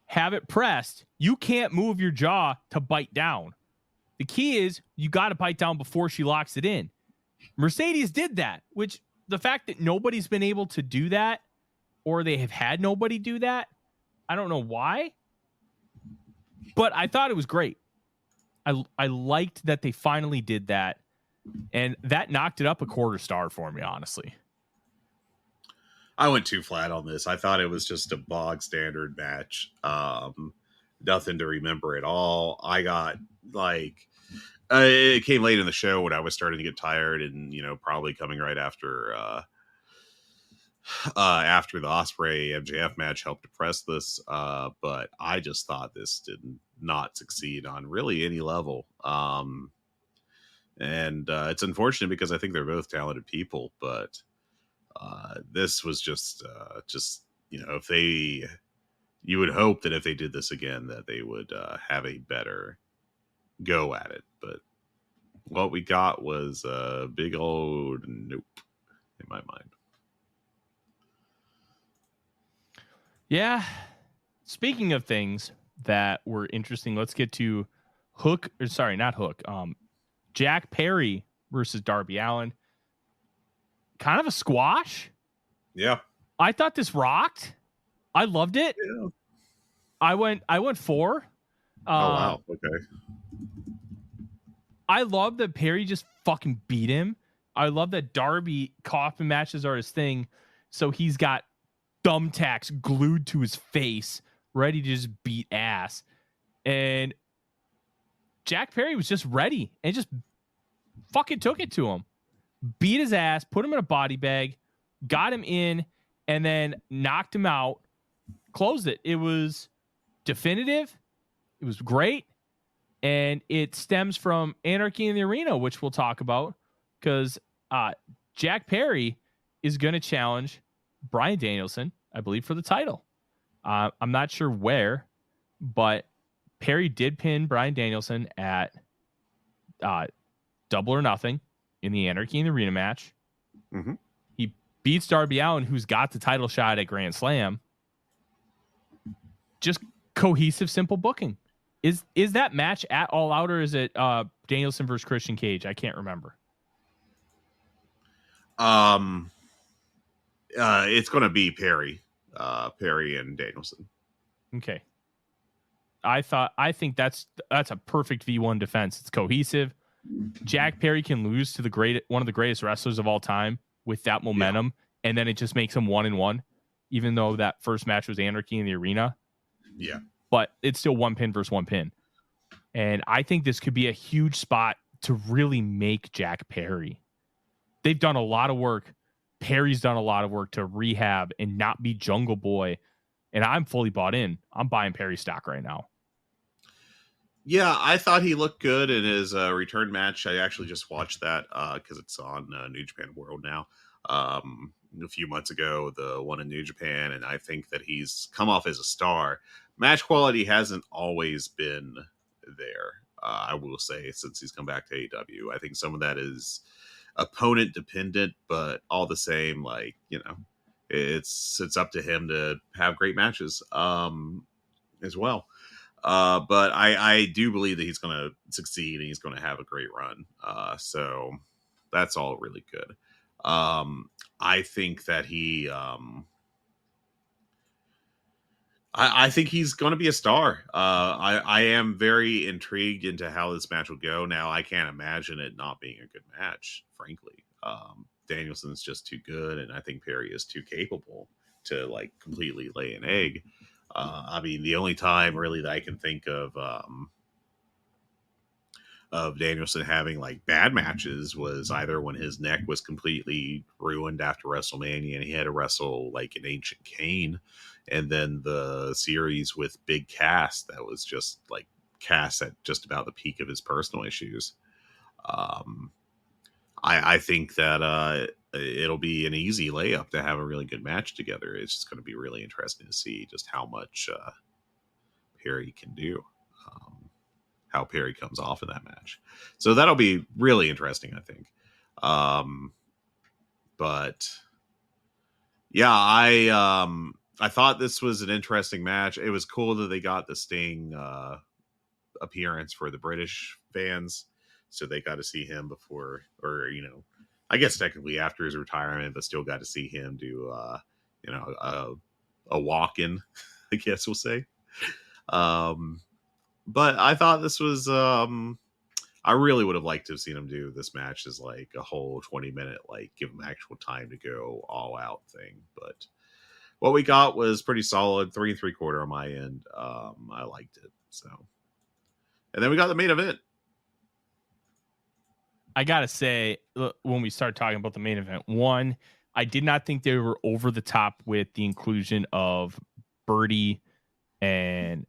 have it pressed, you can't move your jaw to bite down. The key is you got to bite down before she locks it in. Mercedes did that, which the fact that nobody's been able to do that, or they have had nobody do that, I don't know why, but I thought it was great. I liked that they finally did that, and that knocked it up a quarter star for me, honestly. I went too flat on this. I thought it was just a bog standard match. Nothing to remember at all. I got it came late in the show when I was starting to get tired, and probably coming right after the Ospreay MJF match helped depress this. But I just thought this did not succeed on really any level. And it's unfortunate because I think they're both talented people, but this was just if you would hope that if they did this again, that they would have a better go at it. But what we got was a big old nope in my mind. Yeah. Speaking of things that were interesting, let's get to Jack Perry versus Darby Allin. Kind of a squash. Yeah. I thought this rocked. I loved it. Yeah. I went 4. Oh wow. Okay. I love that Perry just fucking beat him. I love that Darby coffin matches are his thing. So he's got thumbtacks glued to his face, ready to just beat ass. And Jack Perry was just ready and just fucking took it to him. Beat his ass, put him in a body bag, got him in, and then knocked him out, closed it. It was definitive. It was great. And it stems from Anarchy in the Arena, which we'll talk about, because Jack Perry is going to challenge Bryan Danielson, I believe, for the title. I'm not sure where, but Perry did pin Bryan Danielson at Double or Nothing in the Anarchy in the Arena match. Mm-hmm. He beats Darby Allin, who's got the title shot at Grand Slam. Just cohesive, simple booking. Is that match at All Out, or is it Danielson versus Christian Cage? I can't remember. It's going to be Perry and Danielson. Okay. I think that's a perfect V1 defense. It's cohesive. Jack Perry can lose to one of the greatest wrestlers of all time with that momentum, and then it just makes him 1-1, even though that first match was Anarchy in the Arena. Yeah. But it's still 1 pin versus 1 pin. And I think this could be a huge spot to really make Jack Perry. They've done a lot of work. Perry's done a lot of work to rehab and not be Jungle Boy. And I'm fully bought in. I'm buying Perry stock right now. Yeah, I thought he looked good in his return match. I actually just watched that because it's on New Japan World now. A few months ago, the one in New Japan, and I think that he's come off as a star. Match quality hasn't always been there, I will say, since he's come back to AEW. I think some of that is opponent dependent, but all the same, it's up to him to have great matches as well. But I do believe that he's going to succeed and he's going to have a great run. So that's all really good. I think that he, I think he's going to be a star. I am very intrigued into how this match will go. Now, I can't imagine it not being a good match, frankly. Danielson's just too good, and I think Perry is too capable to completely lay an egg. I mean, the only time really that I can think of Danielson having bad matches was either when his neck was completely ruined after WrestleMania and he had to wrestle an Ancient Kane, and then the series with Big Cass that was just Cass at just about the peak of his personal issues. I think that it'll be an easy layup to have a really good match together. It's just going to be really interesting to see just how much Perry can do, how Perry comes off in that match. So that'll be really interesting, I think. But yeah, I thought this was an interesting match. It was cool that they got the Sting appearance for the British fans. So they got to see him before, or, I guess technically after his retirement, but still got to see him do, a walk-in, I guess we'll say. But I thought this was, I really would have liked to have seen him do this match as a whole 20-minute, give him actual time to go all out thing. But what we got was pretty solid, 3 3/4 on my end. I liked it. So, and then we got the main event. I gotta say, when we start talking about the main event, one, I did not think they were over the top with the inclusion of Birdie and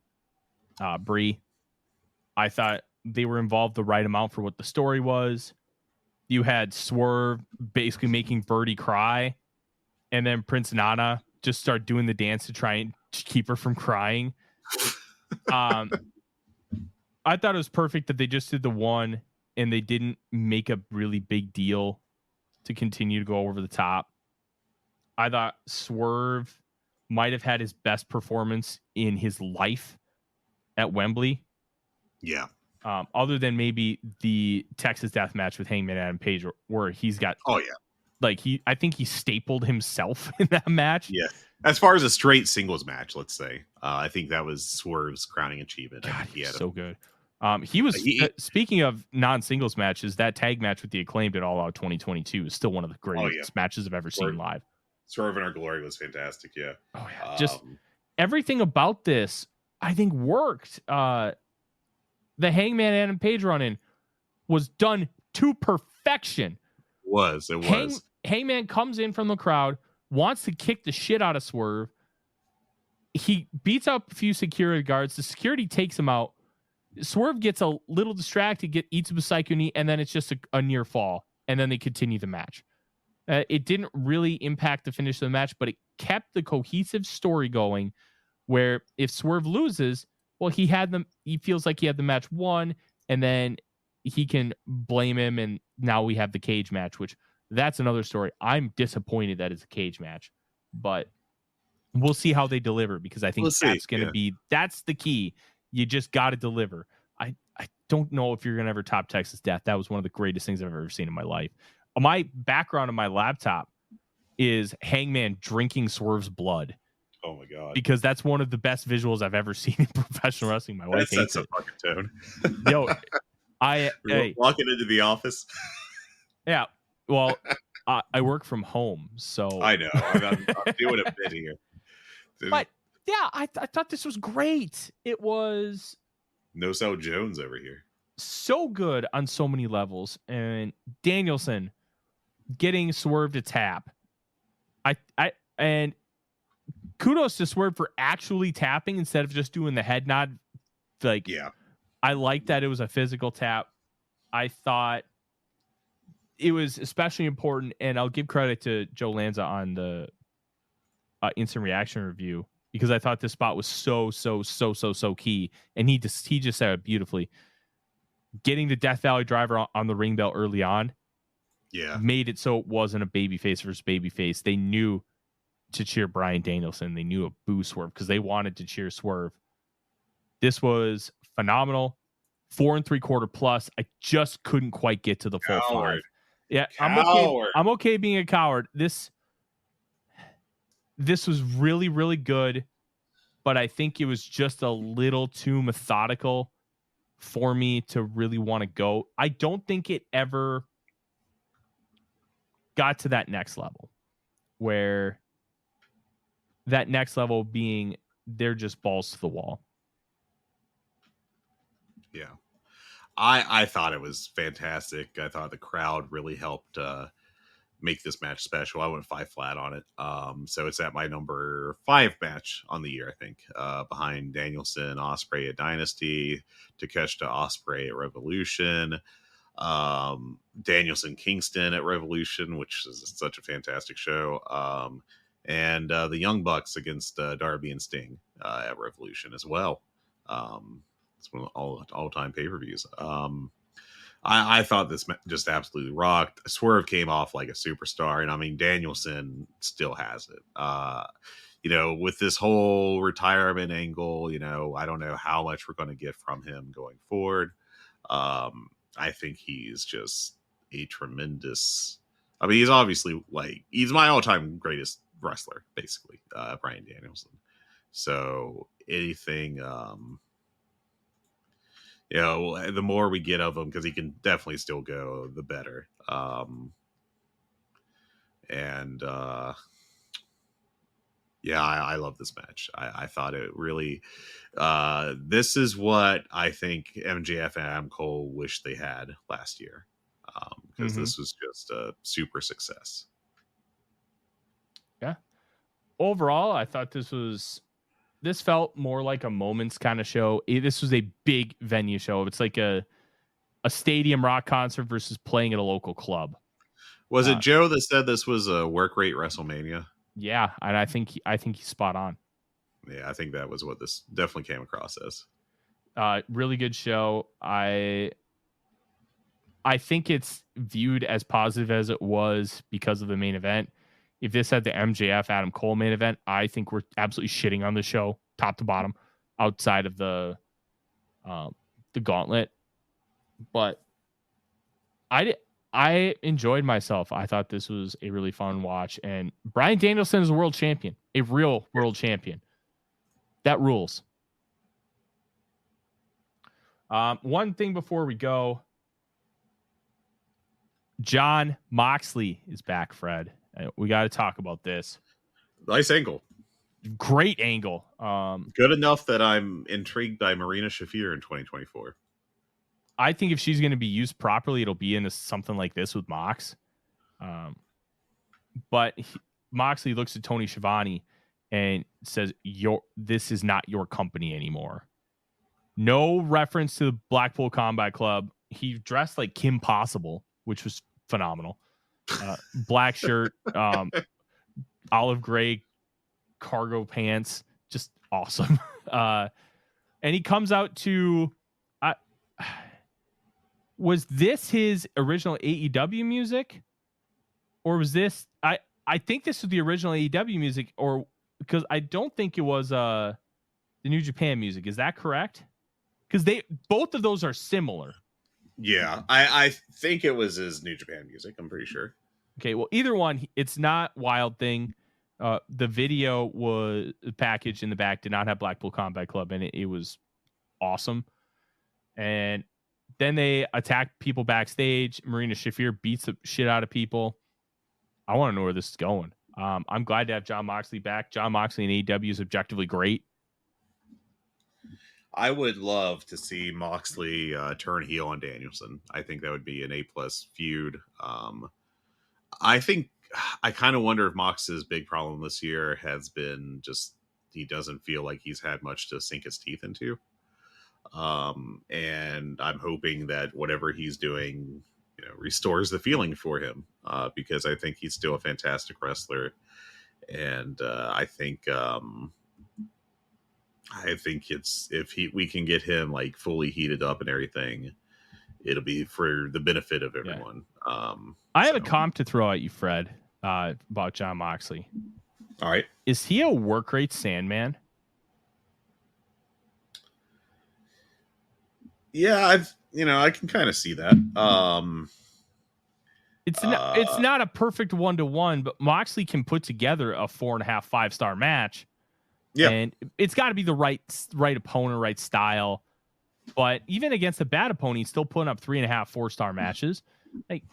Bree. I thought they were involved the right amount for what the story was. You had Swerve basically making Birdie cry, and then Prince Nana just start doing the dance to try and keep her from crying. I thought it was perfect that they just did the one and they didn't make a really big deal to continue to go over the top. I thought Swerve might have had his best performance in his life at Wembley. Yeah. Other than maybe the Texas Death Match with Hangman Adam Page, where he's got, I think he stapled himself in that match. Yeah. As far as a straight singles match, let's say, I think that was Swerve's crowning achievement. God, I think he had so good. He was speaking of non-singles matches, that tag match with the Acclaimed at All Out 2022 is still one of the greatest matches I've ever seen live. Swerve in Our Glory was fantastic. Yeah. Oh yeah. Just everything about this, I think, worked. The Hangman Adam Page run-in was done to perfection. It was. Hangman comes in from the crowd, wants to kick the shit out of Swerve. He beats up a few security guards. The security takes him out. Swerve gets a little distracted, eats a psycho knee, and then it's just a near fall. And then they continue the match. It didn't really impact the finish of the match, but it kept the cohesive story going where if Swerve loses, well, he feels like he had the match won, and then he can blame him, and now we have the cage match, which that's another story. I'm disappointed that it's a cage match, but we'll see how they deliver, because I think that's going to be, that's the key. You just got to deliver. I don't know if you're going to ever top Texas Death. That was one of the greatest things I've ever seen in my life. My background on my laptop is Hangman drinking Swerve's blood. Oh my God. Because that's one of the best visuals I've ever seen in professional wrestling. My wife hates it. Fucking tone. Yo, walking into the office. Yeah. Well, I work from home, so I know. I'm doing a bit here. But yeah, I thought this was great. It was No Sell Jones over here. So good on so many levels. And Danielson getting Swerve to tap. And kudos to Swerve for actually tapping instead of just doing the head nod. I like that it was a physical tap. I thought it was especially important, and I'll give credit to Joe Lanza on the instant reaction review, because I thought this spot was so key, and he just said it beautifully. Getting the Death Valley driver on the ring bell early on, made it so it wasn't a babyface versus babyface. They knew to cheer Bryan Danielson. They knew a boo Swerve because they wanted to cheer Swerve. This was phenomenal. 4 3/4 plus. I just couldn't quite get to the full 5. Yeah, I'm okay being a coward. This was really, really good, but I think it was just a little too methodical for me to really want to go. I don't think it ever got to that next level, where that next level being they're just balls to the wall. Yeah. I thought it was fantastic. I thought the crowd really helped make this match special. I went 5 flat on it. So it's at my number 5 match on the year, I think, behind Danielson, Ospreay at Dynasty, Takeshita Ospreay at Revolution, Danielson Kingston at Revolution, which is such a fantastic show, and the Young Bucks against Darby and Sting at Revolution as well. It's one of all-time pay-per-views. I thought this just absolutely rocked. Swerve came off like a superstar, and I mean, Danielson still has it. With this whole retirement angle, I don't know how much we're going to get from him going forward. I think he's just a tremendous. I mean, he's obviously he's my all-time greatest wrestler, basically, Bryan Danielson. So anything. The more we get of him, because he can definitely still go, the better. I love this match. I thought it really, this is what I think MJF and Adam Cole wish they had last year, because this was just a super success. Yeah. Overall, I thought this felt more like a moments kind of show. This was a big venue show. It's like a stadium rock concert versus playing at a local club. Was it Joe that said this was a work rate WrestleMania? Yeah, and I think he's spot on. Yeah, I think that was what this definitely came across as. Really good show. I think it's viewed as positive as it was because of the main event. If this had the MJF Adam Cole main event, I think we're absolutely shitting on the show, top to bottom, outside of the gauntlet. But I enjoyed myself. I thought this was a really fun watch. And Bryan Danielson is a world champion, a real world champion. That rules. One thing before we go, Jon Moxley is back, Fred. We got to talk about this. Nice angle. Great angle. Good enough that I'm intrigued by Marina Shafir in 2024. I think if she's going to be used properly, it'll be into something like this with Mox. But Moxley looks at Tony Schiavone and says, this is not your company anymore. No reference to the Blackpool Combat Club. He dressed like Kim Possible, which was phenomenal. Black shirt, olive gray cargo pants, just awesome. And he comes out to... was this his original AEW music? Or was this... I think this was the original AEW music, or because I don't think it was the New Japan music. Is that correct? Because both of those are similar. Yeah, I think it was his New Japan music. I'm pretty sure. Okay, well, either one, it's not Wild Thing. The video was packaged in the back, did not have Blackpool Combat Club, and it was awesome. And then they attack people backstage. Marina Shafir beats the shit out of people. I want to know where this is going. I'm glad to have Jon Moxley back. Jon Moxley in AEW is objectively great. I would love to see Moxley turn heel on Danielson. I think that would be an A+ feud. I think I kind of wonder if Mox's big problem this year has been just he doesn't feel like he's had much to sink his teeth into. And I'm hoping that whatever he's doing, restores the feeling for him, because I think he's still a fantastic wrestler. And I think it's we can get him like fully heated up and everything, it'll be for the benefit of everyone. Yeah. I have a comp to throw at you, Fred, about Jon Moxley. All right. Is he a work rate Sandman? Yeah, I can kind of see that. It's not a perfect 1-to-1, but Moxley can put together a 4.5, 5-star match. Yeah, and it's got to be the right opponent, right style. But even against a bad opponent, he's still putting up 3.5, 4-star matches. Like,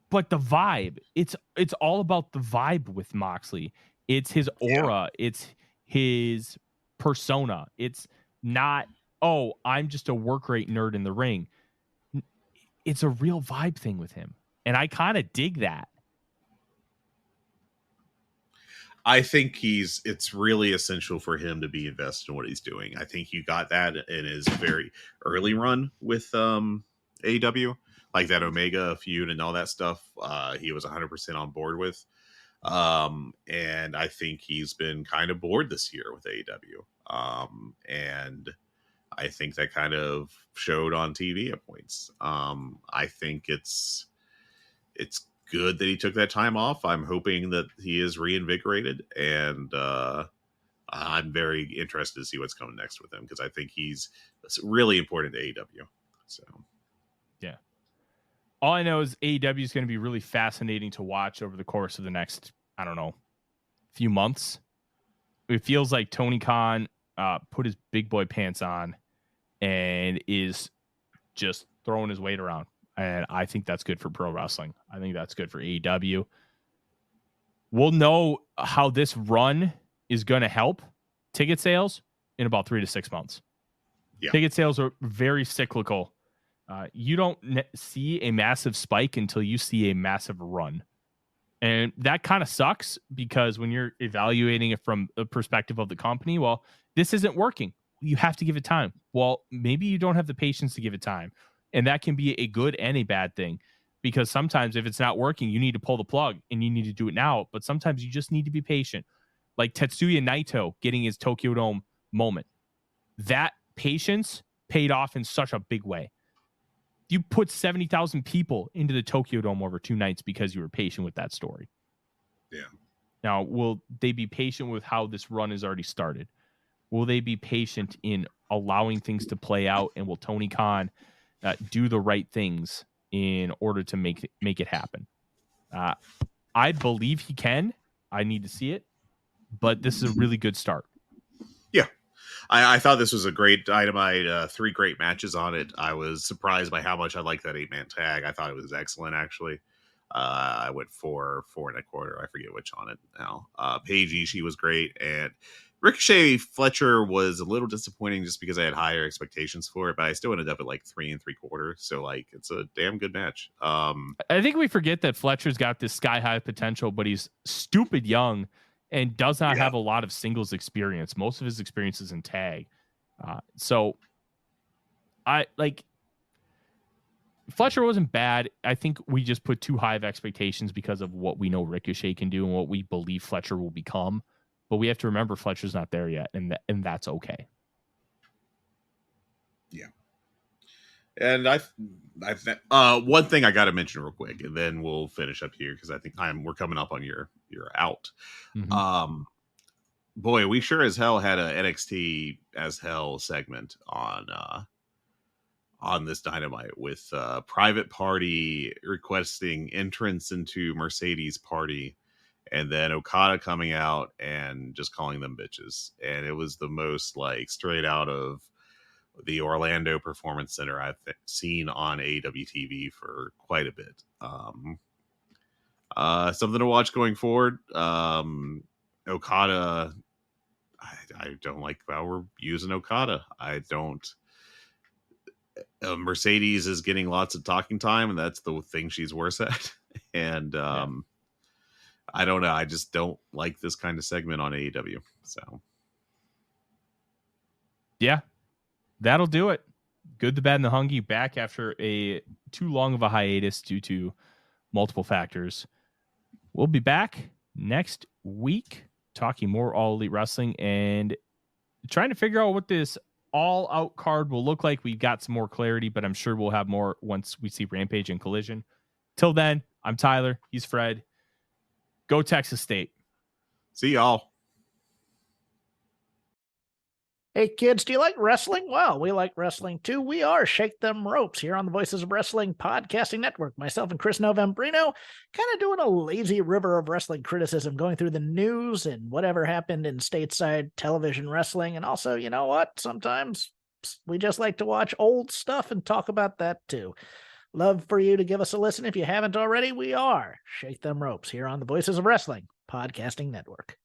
but the vibe, it's all about the vibe with Moxley. It's his aura. Yeah. It's his persona. It's not, I'm just a work rate nerd in the ring. It's a real vibe thing with him. And I kind of dig that. I think it's really essential for him to be invested in what he's doing. I think you got that in his very early run with AEW, like that Omega feud and all that stuff. He was 100% on board with. And I think he's been kind of bored this year with AEW. And I think that kind of showed on TV at points. I think it's good that he took that time off. I'm hoping that he is reinvigorated, and I'm very interested to see what's coming next with him, because I think he's really important to AEW. So, yeah. All I know is AEW is going to be really fascinating to watch over the course of the next, I don't know, few months. It feels like Tony Khan put his big boy pants on and is just throwing his weight around. And I think that's good for pro wrestling. I think that's good for AEW. We'll know how this run is going to help ticket sales in about 3 to 6 months. Yeah. Ticket sales are very cyclical. You don't see a massive spike until you see a massive run. And that kind of sucks, because when you're evaluating it from the perspective of the company, well, this isn't working. You have to give it time. Well, maybe you don't have the patience to give it time. And that can be a good and a bad thing. because sometimes if it's not working, you need to pull the plug and you need to do it now. But sometimes you just need to be patient. Like Tetsuya Naito getting his Tokyo Dome moment. That patience paid off in such a big way. You put 70,000 people into the Tokyo Dome over 2 nights because you were patient with that story. Yeah. Now, will they be patient with how this run has already started? Will they be patient in allowing things to play out? And will Tony Khan do the right things in order to make it happen? I believe he can. I need to see it. But this is a really good start. Yeah. I thought this was a great Dynamite. 3 great matches on it. I was surprised by how much I liked that 8-man tag. I thought it was excellent, actually. I went 4 and a quarter. I forget which on it now. Paige Ishii was great. And Ricochet Fletcher was a little disappointing just because I had higher expectations for it, but I still ended up at like 3 3/4. So like it's a damn good match. I think we forget that Fletcher's got this sky high potential, but he's stupid young and does not have a lot of singles experience. Most of his experience is in tag. So I like Fletcher wasn't bad. I think we just put too high of expectations because of what we know Ricochet can do and what we believe Fletcher will become. But we have to remember Fletcher's not there yet, and that's okay. Yeah. And one thing I got to mention real quick, and then we'll finish up here because I think we're coming up on your out. Mm-hmm. Boy, we sure as hell had a NXT as hell segment on this Dynamite with Private Party requesting entrance into Mercedes Party, and then Okada coming out and just calling them bitches, and it was the most like straight out of the Orlando Performance Center I've seen on AEW TV for quite a bit. Something to watch going forward. Okada, I don't like how we're using Okada. I don't. Mercedes is getting lots of talking time, and that's the thing she's worse at. And I don't know. I just don't like this kind of segment on AEW. So, yeah. That'll do it. Good, the bad, and the Hungee back after a too long of a hiatus due to multiple factors. We'll be back next week talking more All Elite Wrestling and trying to figure out what this all-out card will look like. We've got some more clarity, but I'm sure we'll have more once we see Rampage and Collision. Till then, I'm Tyler. He's Fred. Go Texas State. see y'all. Hey kids, do you like wrestling? Well, we like wrestling too. We are Shake Them Ropes here on the Voices of Wrestling Podcasting Network. Myself and Chris Novembrino kind of doing a lazy river of wrestling criticism, going through the news and whatever happened in stateside television wrestling. And also, you know what? Sometimes we just like to watch old stuff and talk about that too. Love for you to give us a listen. If you haven't already, we are Shake Them Ropes here on the Voices of Wrestling Podcasting Network.